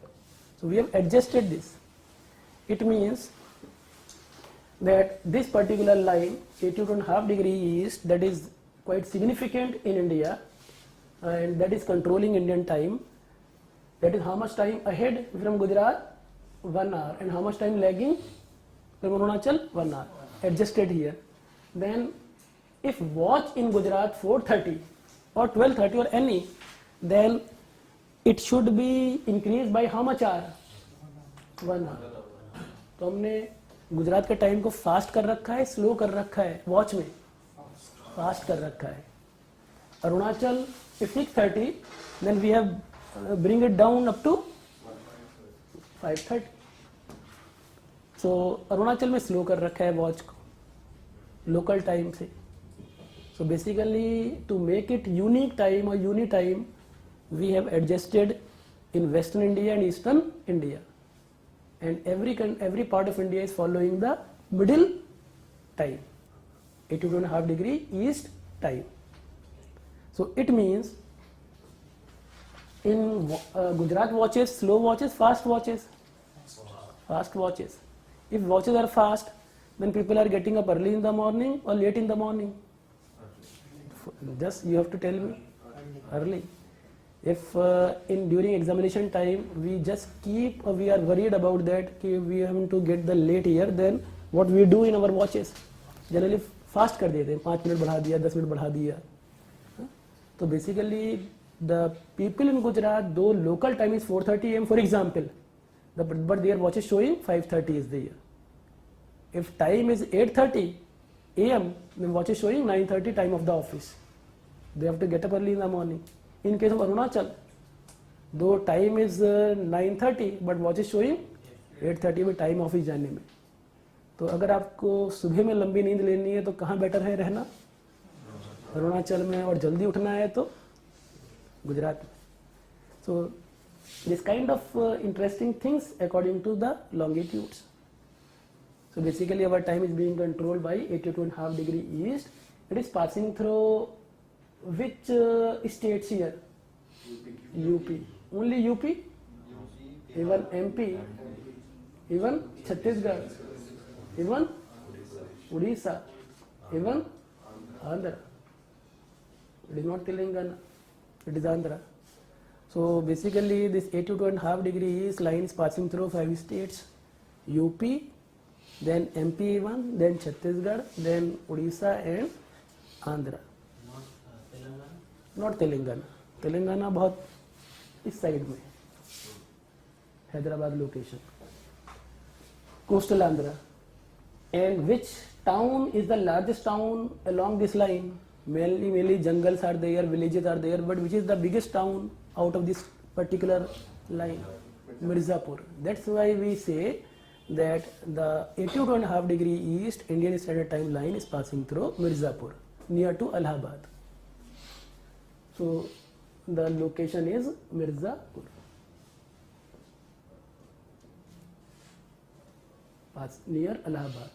So we have adjusted this. It means that this particular line, 82.5 degree east, that is quite significant in India, and that is controlling Indian time. That is how much time ahead from Gujarat? 1 hour. And how much time lagging from Arunachal? 1 hour. Adjusted here. Then if watch in Gujarat 4:30 or 12:30 or any, then it should be increased by how much hour? 1 hour. तो हमने गुजरात के time को fast कर रखा है, slow कर रखा है, वॉच में फास्ट कर रखा है. Arunachal if 6:30, then we have bring it down up to 5:30. So Arunachal में स्लो कर रखा है वॉच को लोकल टाइम से. So basically to make it unique time or uni time, we have adjusted in Western India and Eastern India. And every part of India is following the middle time, 82.5 degree east time. So it means in Gujarat watches, slow watches, fast watches. Fast watches. If watches are fast, then people are getting up early in the morning or late in the morning. Just you have to tell me early. If during examination time we just we are worried about that we have to get the late here, then what we do in our watches, generally fast कर देते हैं, 5 minute बढ़ा दिया, 10 minute बढ़ा दिया. तो basically the people in Gujarat, though local time is 4:30 am for example, but their watch is showing 5:30 is there. If time is 8:30 am, then watch is showing 9:30 time of the office. They have to get up early in the morning. In case of Arunachal, though time is 9:30, but watch is showing 8:30 में time office जाने में. तो अगर आपको सुबह में लंबी नींद लेनी है तो कहाँ बेटर है रहना? अरुणाचल में. और जल्दी उठना है तो गुजरात में. So this kind of interesting things according to the longitudes. So basically our time is being controlled by 82.5 degree east. It is passing through which states here? UP. Only UP? Even MP? Even Chhattisgarh? Even Odisha? Even Andhra? It is not Telangana. It is Andhra. So basically this 82.5 degree east line is passing through 5 states. UP, then MP even, then Chhattisgarh, then Odisha and Andhra. Not Telangana. Telangana बहुत इस side में, Hyderabad location. Coastal Andhra. And which town is the largest town along this line? Mainly jungles are there, villages are there, but which is the biggest town out of this particular line? Mirzapur. That's why we say that the 82.5 degree east Indian Standard Time line is passing through Mirzapur, near to Allahabad. So the location is Mirzapur. Near Allahabad.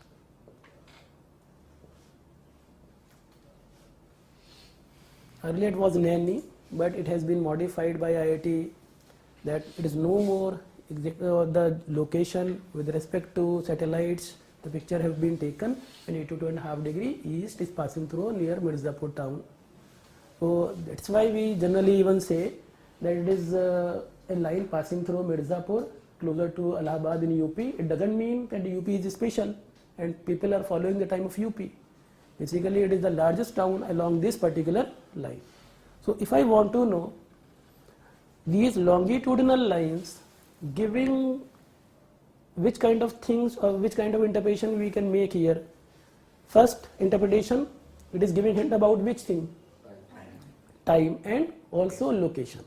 Earlier it was Naini, but it has been modified by IIT that it is no more the location with respect to satellites. The picture have been taken and 82.5 degree east is passing through near Mirzapur town. So that's why we generally even say that it is a line passing through Mirzapur closer to Allahabad in UP. It doesn't mean that UP is special and people are following the time of UP. Basically it is the largest town along this particular line. So if I want to know these longitudinal lines giving which kind of things or which kind of interpretation we can make here. First interpretation, it is giving hint about which thing? Time and also location.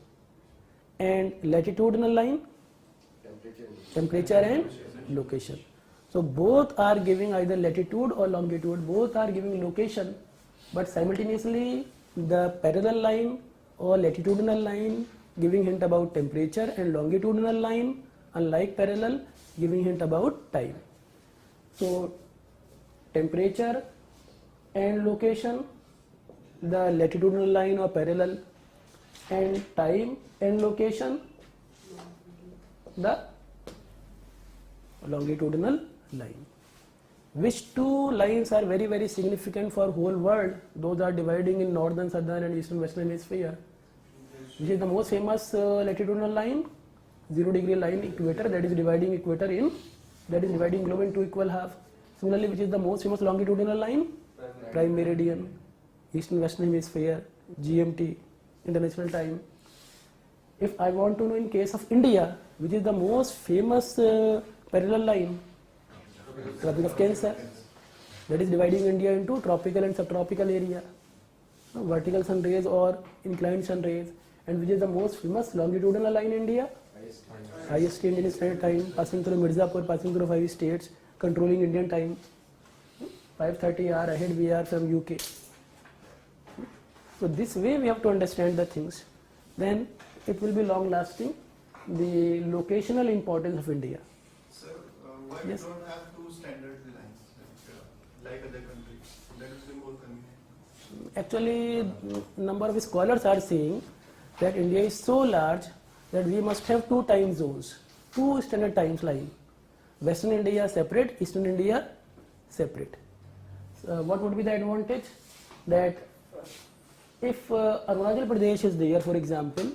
And latitudinal line? Temperature and location. So both are giving either latitude or longitude, both are giving location, but simultaneously the parallel line or latitudinal line giving hint about temperature and longitudinal line, unlike parallel, giving hint about time. So temperature and location, the latitudinal line or parallel, and time and location, the longitudinal line. Which two lines are very very significant for whole world? Those are dividing in northern, southern and eastern western hemisphere. Which is the most famous latitudinal line? 0 degree line, equator, that is dividing equator in, that is dividing globe into equal half. Similarly, which is the most famous longitudinal line? Prime meridian, eastern western hemisphere, GMT, international time. If I want to know in case of India, which is the most famous parallel line? Tropic of Cancer, that is dividing India into tropical and subtropical area, vertical sun rays or inclined sun rays. And which is the most famous longitudinal line in India? Highest Indian Standard Time, passing through Mirzapur, passing through 5 states, controlling Indian time. 5:30 hour ahead we are from UK. So this way we have to understand the things. Then it will be long lasting. The locational importance of India. Sir, why Yes. we don't have two standard lines like other countries? That is the more convenient. Actually, number of scholars are saying that India is so large that we must have two time zones, two standard times line. Western India separate, Eastern India separate. What would be the advantage? That if Arunachal Pradesh is there, for example,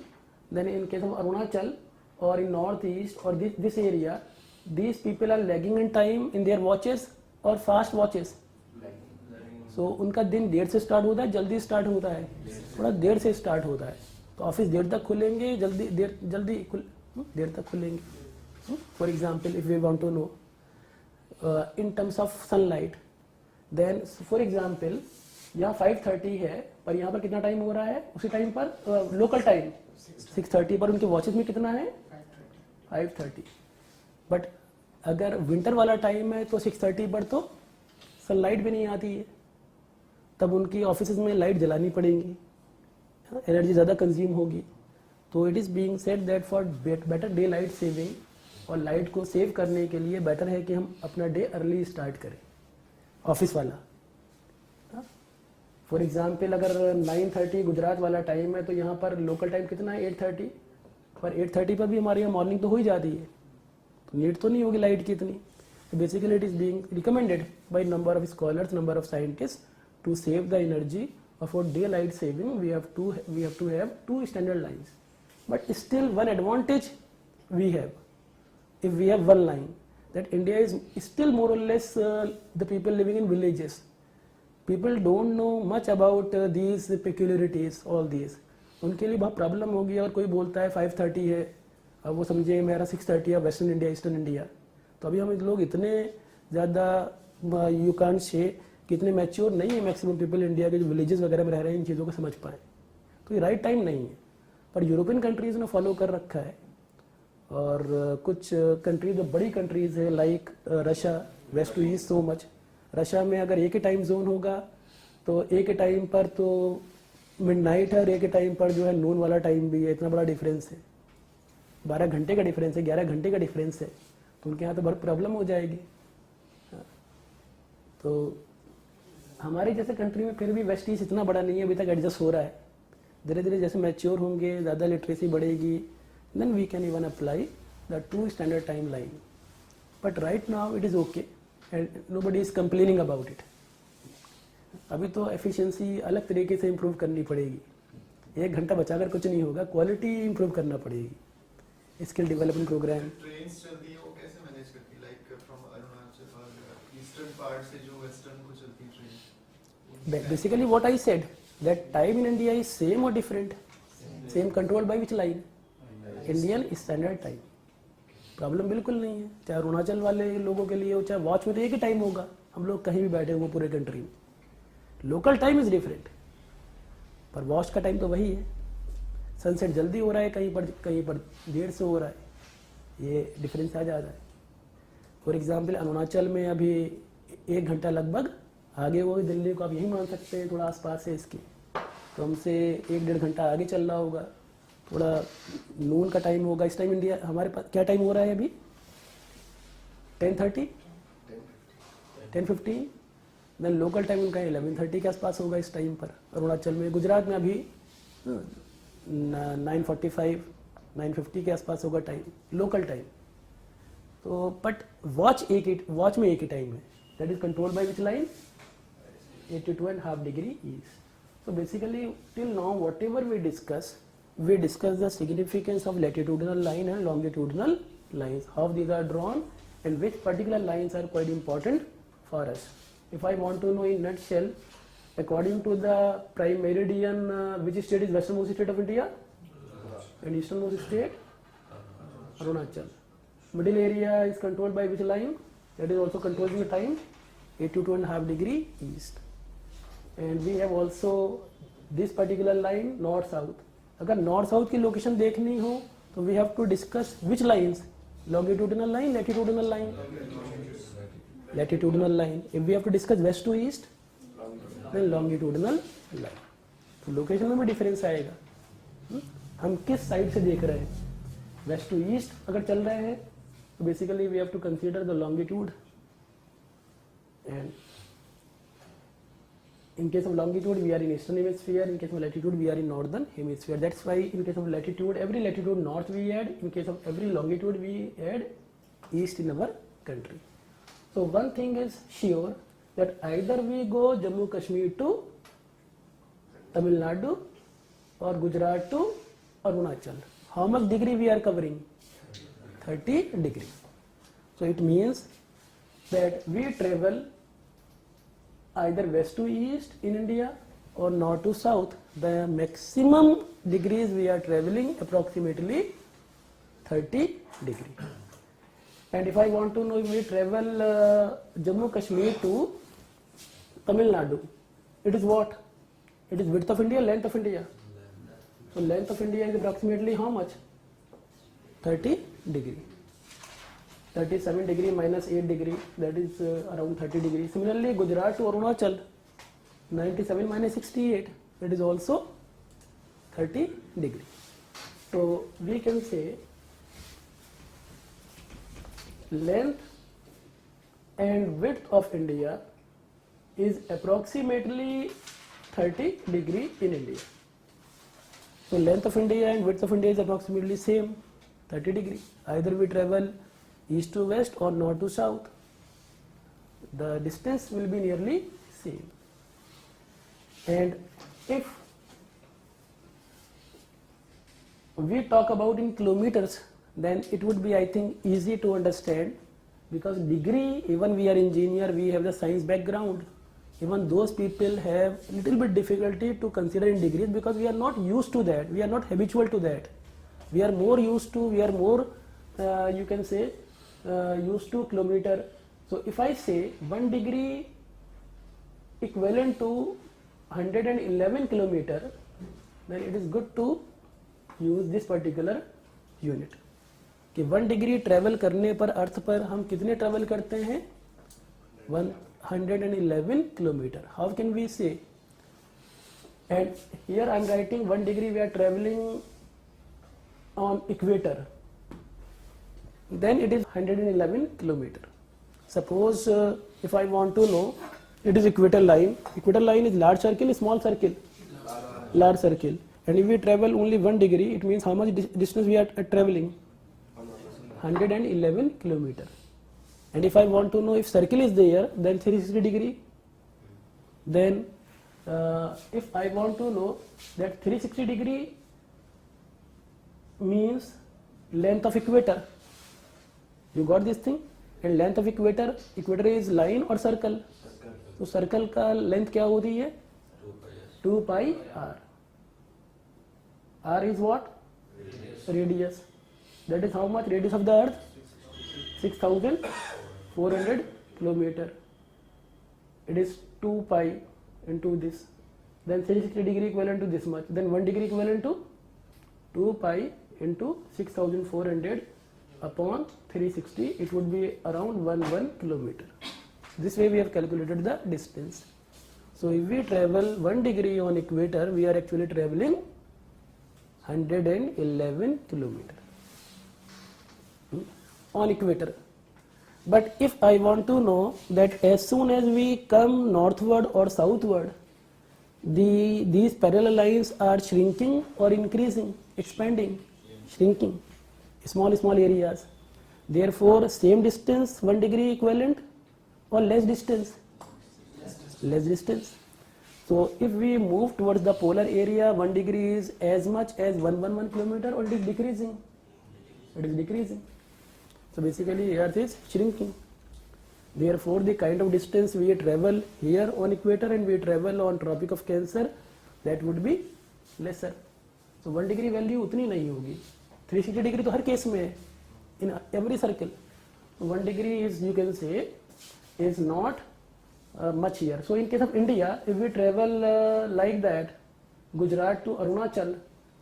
then in case of Arunachal or in northeast or this area, these people are lagging in time in their watches or fast watches. So उनका दिन देर से start होता है, जल्दी start होता है, थोड़ा देर से स्टार्ट होता है. तो ऑफिस देर तक खुलेंगे, देर तक खुलेंगे. For example if we want to know in terms of sunlight, then for example यहाँ 5:30 है, पर यहाँ पर कितना टाइम हो रहा है उसी टाइम पर लोकल टाइम 6:30, पर उनके वॉचेस में कितना है 5:30. बट अगर विंटर वाला टाइम है तो 6:30 पर तो सनलाइट भी नहीं आती है, तब उनकी ऑफिस में लाइट जलानी पड़ेगी, एनर्जी ज़्यादा कंज्यूम होगी. तो it is being said that for better day light saving और लाइट को सेव करने के लिए बेटर है कि हम अपना डे अर्ली स्टार्ट करें ऑफिस वाला. फॉर एग्जाम्पल अगर 9:30 गुजरात वाला टाइम है तो यहाँ पर लोकल टाइम कितना है 8:30, पर 8:30 पर भी हमारे यहाँ मॉर्निंग तो हो ही जाती है, तो नीड तो नहीं होगी लाइट की इतनी. So basically it is being recommended by number of scholars, number of scientists to save the energy or for daylight saving we have to have two standard lines. But still one advantage we have, if we have one line, that India is still more or less the people living in villages. People don't know much about these peculiarities, all these. उनके लिए बहुत problem होगी अगर कोई बोलता है 5:30 है, अब वो समझे मेरा 6:30 है वेस्टर्न इंडिया ईस्टर्न इंडिया. तो अभी हम लोग इतने ज़्यादा यू कांट से कि इतने मैच्योर नहीं है मैक्सिमम पीपल इंडिया के जो विलेजेस वगैरह में रह रहे हैं इन चीज़ों को समझ पाए, तो ये राइट टाइम नहीं है. पर यूरोपियन कंट्रीज़ ने फॉलो कर रखा है, और कुछ कंट्रीज जो बड़ी कंट्रीज़ है like Russia, west to east so much. Russia में अगर एक ही टाइम जोन होगा तो एक ही टाइम पर तो मिडनाइट है और एक ही टाइम पर जो है नून वाला टाइम भी है. इतना बड़ा डिफरेंस है, 12 घंटे का डिफरेंस है, 11 घंटे का डिफरेंस है, तो उनके यहाँ तो बहुत प्रॉब्लम हो जाएगी. तो हमारे जैसे कंट्री में फिर भी वेस्ट ईस्ट इतना बड़ा नहीं है, अभी तक एडजस्ट हो रहा है. धीरे धीरे जैसे मैच्योर होंगे, ज़्यादा लिटरेसी बढ़ेगी, then we can even apply the two standard time line. But right now it is okay and nobody is complaining about it. अभी तो एफिशिएंसी अलग तरीके से इम्प्रूव करनी पड़ेगी. 1 घंटा बचाकर कुछ नहीं होगा, क्वालिटी इम्प्रूव करना पड़ेगी. Skill development programme. ट्रेन्स चलती है वो कैसे मैनेज करती है, लाइक फ्रॉम अरुणाचल और ईस्टर्न पार्ट से जो वेस्टर्न को चलती train? Basically what I said that time in India is same और different. Same control by which line? Indian standard time. Problem बिल्कुल नहीं है, चाहे अरुणाचल वाले लोगों के लिए हो चाहे वॉच में तो एक ही टाइम होगा, हम लोग कहीं भी बैठे हुए पूरे कंट्री में. लोकल टाइम इज डिफरेंट, पर वॉच का टाइम तो वही है. सनसेट जल्दी हो रहा है कहीं पर देर से हो रहा है, ये डिफरेंस आ जाता है. फॉर एग्जाम्पल अरुणाचल में अभी 1 घंटा लगभग आगे हो, दिल्ली को आप यही मान सकते हैं, थोड़ा आसपास है इसके, तो हमसे 1-1.5 घंटा आगे चल रहा होगा, थोड़ा नून का टाइम होगा। इस टाइम इंडिया हमारे पास क्या टाइम हो रहा है अभी? 10:30, 10:50, देन लोकल टाइम उनका 11:30 के आसपास होगा इस टाइम पर अरुणाचल में। गुजरात में अभी 9:45, 9:50 के आसपास होगा टाइम, लोकल टाइम। तो बट वॉच में एक ही टाइम है, that is controlled by which line? 82.5 degree east. So basically till now whatever we discuss the significance of latitudinal line and longitudinal lines, how these are drawn and which particular lines are quite important for us. If I want to know in nutshell, according to the prime meridian, which state is westernmost state of India and easternmost state? Arunachal. Middle area is controlled by which line? That is also controlling the time, 82.5 degree east. And we have also this particular line north south. अगर north south की location देखनी हो तो we have to discuss which lines? Longitudinal line, latitudinal line? Latitudinal line. If we have to discuss west to east then longitudinal line. तो location में भी difference आएगा. हम किस साइड से देख रहे हैं? वेस्ट टू ईस्ट अगर चल रहे हैं तो basically we have to consider the longitude. And in case of longitude we are in eastern hemisphere, in case of latitude we are in northern hemisphere. That's why in case of latitude, every latitude north we add, in case of every longitude we add east in our country. So one thing is sure, that either we go Jammu Kashmir to Tamil Nadu or Gujarat to Arunachal, how much degree we are covering? 30 degree. So it means that we travel either west to east in India or north to south. The maximum degrees we are traveling approximately 30 degree. And if I want to know, if we travel Jammu Kashmir to Tamil Nadu, it is what? It is width of India, length of India. So length of India is approximately how much? 30 degree. 37 degree minus 8 degree, that is around 30 degree. Similarly, Gujarat to Arunachal, 97 minus 68, that is also 30 degree. So we can say length and width of India is approximately 30 degree in India. So length of India and width of India is approximately same, 30 degree. Either we travel east to west or north to south, the distance will be nearly same. And if we talk about in kilometers, then it would be, I think, easy to understand, because degree, even we are engineer, we have the science background, even those people have little bit difficulty to consider in degrees, because we are not used to that, we are not habitual to that. We are more used to, you can say, used to kilometer. So if I say 1 degree equivalent to 111 kilometer, then it is good to use this particular unit. कि 1 degree travel करने पर अर्थ पर हम कितने travel करते हैं? 111 kilometre. How can we say? And here I am writing 1 degree we are travelling on equator, then it is 111 kilometer. Suppose if I want to know, it is equator line. Equator line is large circle, small circle? Large circle. And if we travel only 1 degree, it means how much distance we are traveling? 111 kilometer. And if I want to know if circle is there, then 360 degree. Then if I want to know that 360 degree means length of equator, you got this thing? And length of equator is line or circle? तो circle का length क्या होती है? 2 pi r. R is what? Radius. That is how much radius of the earth? 6,400 kilometer. It is 2 pi into this. Then 360 degree equivalent to this much. Then 1 degree equivalent to 2 pi into 6,400 upon 360, it would be around 11 kilometer. This way we have calculated the distance. So if we travel 1 degree on equator, we are actually traveling 111 kilometer on equator. But if I want to know that as soon as we come northward or southward, these parallel lines are shrinking or increasing, expanding, shrinking, small areas. Therefore, same distance, 1 degree equivalent, or less distance? Less distance. So if we move towards the polar area, 1 degree is as much as 111 kilometer, or it is decreasing? It is decreasing. So basically Earth is shrinking. Therefore, the kind of distance we travel here on equator and we travel on Tropic of Cancer, that would be lesser. So 1 degree value उतनी नहीं होगी. 360 degree तो हर case में है, in every circle. 1 degree is, you can say, is not much here. So in case of India, if we travel like that, Gujarat to Arunachal,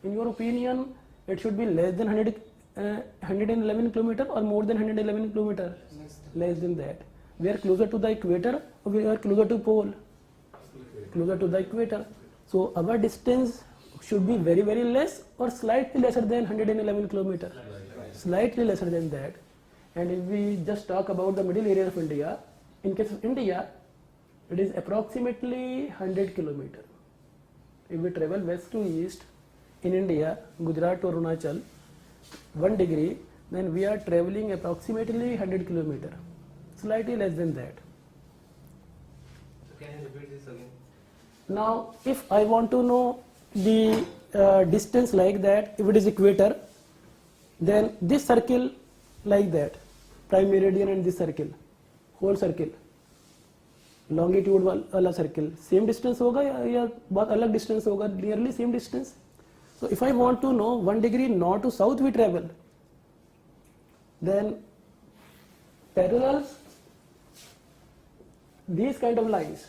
in your opinion, it should be less than 111 kilometer or more than 111 kilometer? Less than that. We are closer to the equator or we are closer to pole? Closer to the equator. So our distance should be very less or slightly lesser than 111 kilometer? Slightly lesser than that. And if we just talk about the middle area of India, in case of India, it is approximately 100 kilometer. If we travel west to east in India, Gujarat to Arunachal, 1 degree, then we are traveling approximately 100 kilometer, slightly less than that. So can you repeat this again? Now, if I want to know the distance like that, if it is equator, then this circle like that, prime meridian and this circle, whole circle, longitude वाला circle, same distance होगा या बहुत अलग distance होगा? Nearly same distance. So if I want to know 1 degree north to south we travel, then parallels, these kind of lines,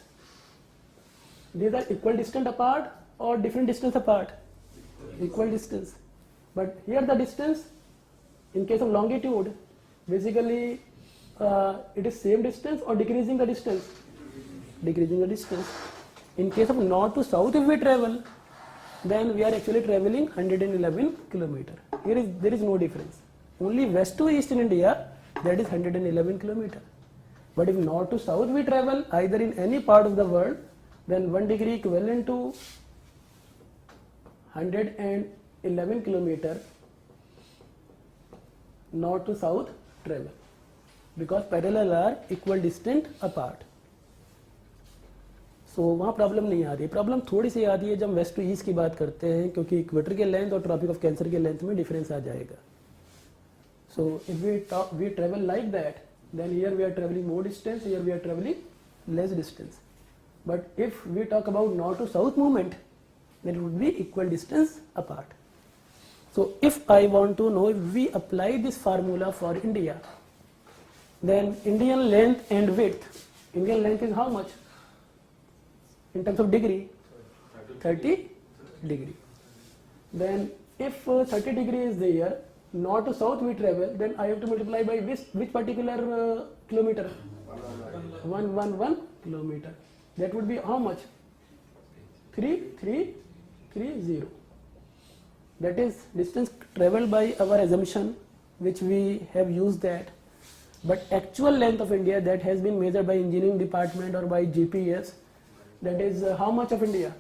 these are equal distance apart or different distance apart? Equal distance. But here the distance, in case of longitude, basically it is same distance or decreasing the distance? Decreasing the distance. In case of north to south if we travel, then we are actually traveling 111 kilometer. Here there is no difference. Only west to east in India, that is 111 kilometer. But if north to south we travel either in any part of the world, then 1 degree equivalent to 111 kilometer north to south travel, because parallel are equal distant apart. So वहाँ problem नहीं आ रही है. Problem थोड़ी सी आती है जब waste to east की बात करते हैं, क्योंकि इक्वेटर के लेंथ और ट्रॉपिक ऑफ कैंसर के लेंथ में डिफरेंस आ जाएगा. So if we travel like that, then here we are traveling more distance, here we are traveling less distance. But if we talk about north to south movement, then it would be equal distance apart. So if I want to know, if we apply this formula for India, then Indian length and width, Indian length is how much in terms of degree? 30 degree. Then if 30 degree is there, north to south we travel, then I have to multiply by which particular kilometer? 111 kilometer. That would be how much? 3330. That is distance traveled by our assumption, which we have used that. But actual length of India that has been measured by engineering department or by GPS, that is how much of India?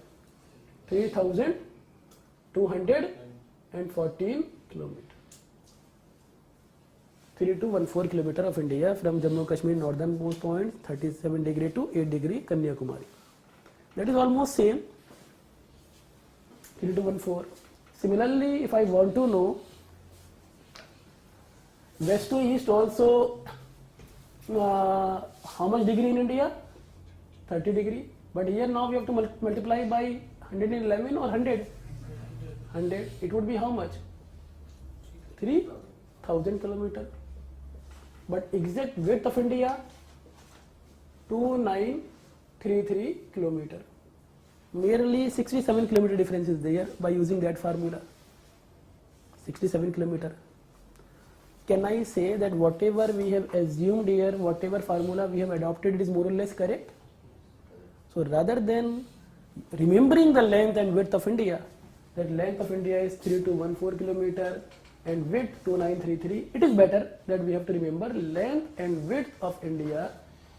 3214 kilometers. 3214 kilometer of India from Jammu Kashmir northernmost point 37 degree to 8 degree Kanyakumari. That is almost same. 3214. Similarly, if I want to know west to east also, how much degree in India? 30 degree. But here now we have to multiply by 111 or 100? 100. It would be how much? 3000 kilometer. But exact width of India, 2933 kilometer. Merely 67 kilometer difference is there by using that formula. 67 kilometer. can I say that whatever we have assumed here, whatever formula we have adopted, it is more or less correct? So rather than remembering the length and width of India, that length of India is 3214 kilometer and width 2933, it is better that we have to remember length and width of India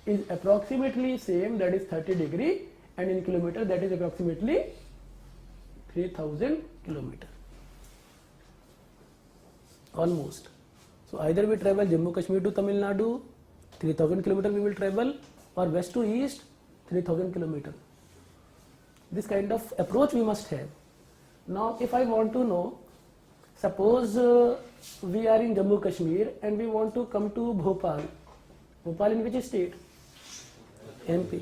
is approximately same, that is 30 degree, and in kilometer that is approximately 3000 kilometer, almost. So either we travel Jammu Kashmir to Tamil Nadu, 3000 kilometer we will travel, or west to east, 3000 kilometer. This kind of approach we must have. Now if I want to know, suppose we are in Jammu Kashmir and we want to come to Bhopal. Bhopal in which state? MP.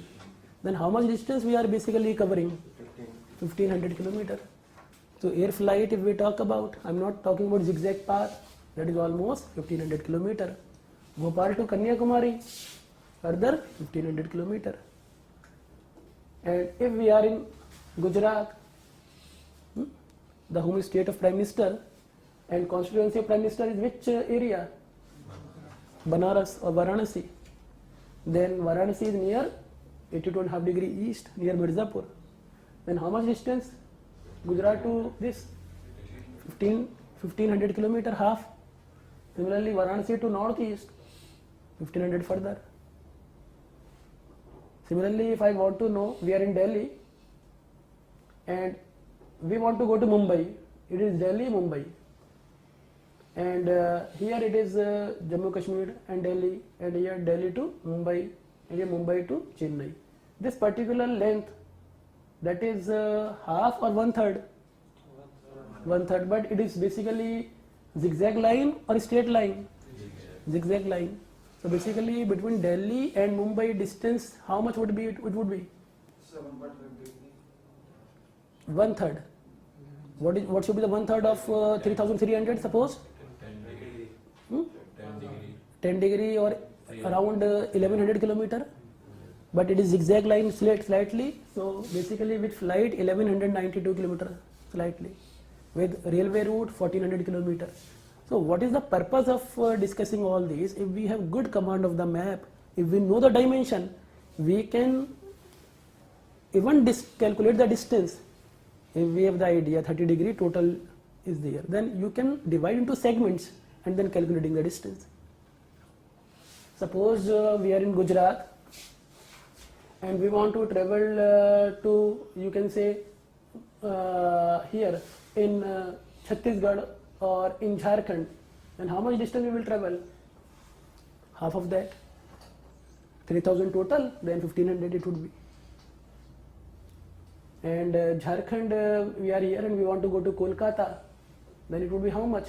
Then how much distance we are basically covering? 1500 kilometer. So air flight, if we talk about, I'm not talking about zigzag path, that is almost 1500 kilometer. Bhopal to Kanyakumari, further 1500 kilometer. And if we are in Gujarat, the home state of Prime Minister, and constituency of Prime Minister is which area? Banaras or Varanasi. Then Varanasi is near 82.5 degree east, near Mirzapur. Then how much distance? Gujarat to this? 1500 kilometer, half. Similarly, Varanasi to northeast, 1500 further. Similarly, if I want to know, we are in Delhi and we want to go to Mumbai, it is Delhi, Mumbai. And here it is Jammu Kashmir and Delhi, and here Delhi to Mumbai, and here Mumbai to Chennai. This particular length, that is half or one third? One third, but it is basically zigzag line or straight line? Zigzag line. So basically between Delhi and Mumbai distance, how much would be it would be? 7.5 One third. What should be the one third of 3300 suppose? 10 degree or around 1100 kilometer. But it is zigzag line slightly. So basically with flight 1192 kilometer slightly. With railway route 1400 kilometer. So what is the purpose of discussing all these? If we have good command of the map, if we know the dimension, we can even calculate the distance. If we have the idea 30 degree total is there, then you can divide into segments and then calculating the distance. Suppose we are in Gujarat and we want to travel to, you can say here in Chhattisgarh or in Jharkhand, then how much distance we will travel? Half of that, 3000 total, then 1500 it would be. And Jharkhand, we are here and we want to go to Kolkata, then it would be how much?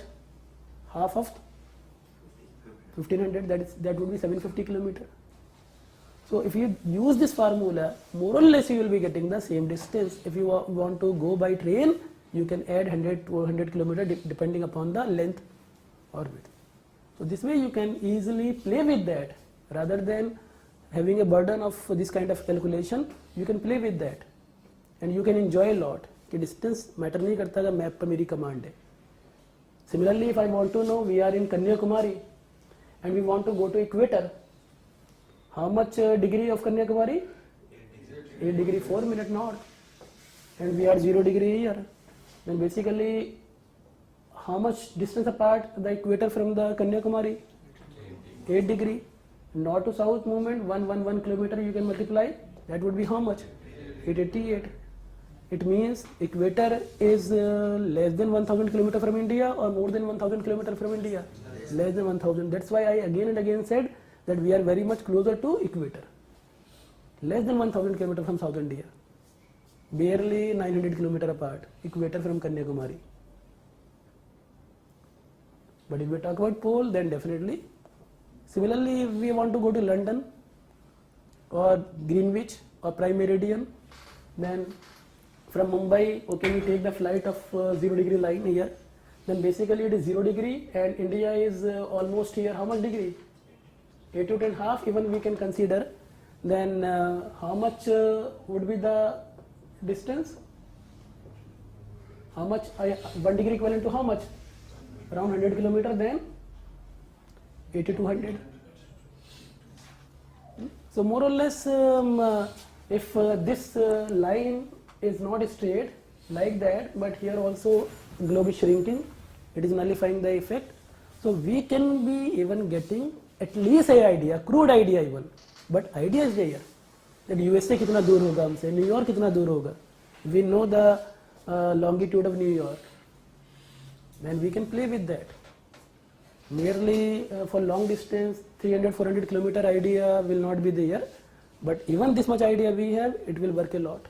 Half of 1500, that would be 750 kilometer. So if you use this formula, more or less you will be getting the same distance. If you want to go by train, you can add 100 to 100 kilometer depending upon the length or width. So this way you can easily play with that rather than having a burden of this kind of calculation. You can play with that and you can enjoy a lot. कि distance matter नहीं करता अगर map पर मेरी command है. Similarly, if I want to know, we are in Kanyakumari and we want to go to equator. How much degree of Kanyakumari? 8 degree 4 minute north, and we are 0 degree here. Then basically, how much distance apart the equator from the Kanyakumari? 8 degree. North to south movement, 111 kilometer you can multiply. That would be how much? 888. It means equator is less than 1000 kilometer from India or more than 1000 kilometer from India? Less than 1000. That's why I again and again said that we are very much closer to equator. Less than 1000 kilometer from South India. Barely 900 kilometer apart. Equator from Kanyakumari. But if we talk about pole, then definitely. Similarly, if we want to go to London or Greenwich or Prime Meridian, then from Mumbai, okay, we take the flight of 0 degree line here. Then basically it is 0 degree and India is almost here. How much degree? 8.5 even we can consider. Then how much would be the distance? How much? 1 degree equivalent to how much? Around 100 kilometer. Then 8200. So more or less, if this line is not straight like that, but here also globe is shrinking, it is nullifying the effect. So we can be even getting at least a idea, crude idea even, but idea is there that USA कितना दूर होगा हमसे, New York कितना दूर होगा. We know the longitude of New York, then we can play with that. Merely for long distance 300-400 kilometer idea will not be there, but even this much idea we have, it will work a lot.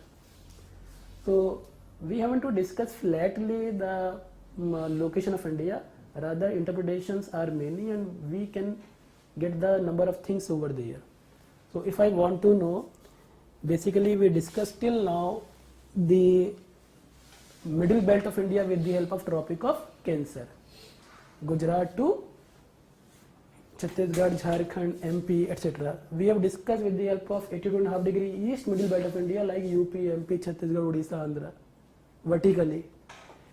So we haven't to discuss flatly the location of India, rather interpretations are many and we can get the number of things over there. So if I want to know, basically we discussed till now the middle belt of India with the help of Tropic of Cancer, Gujarat to Chhattisgarh, Jharkhand, MP, etc. We have discussed with the help of 82.5 degree east middle belt of India like UP, MP, Chhattisgarh, Odisha, Andhra, vertically.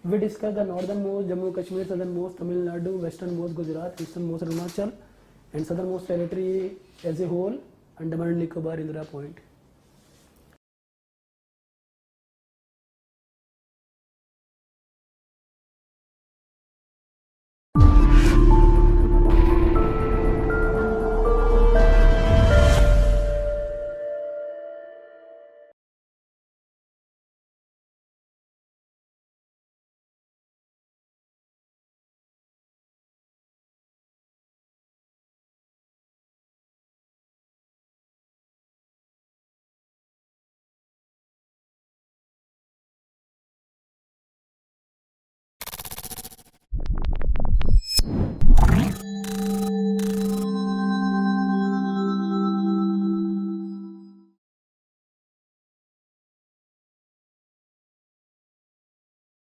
We discussed the northernmost Jammu Kashmir, southernmost Tamil Nadu, westernmost Gujarat, easternmost Arunachal, and southernmost territory as a whole, Andaman and Nicobar, Indira Point.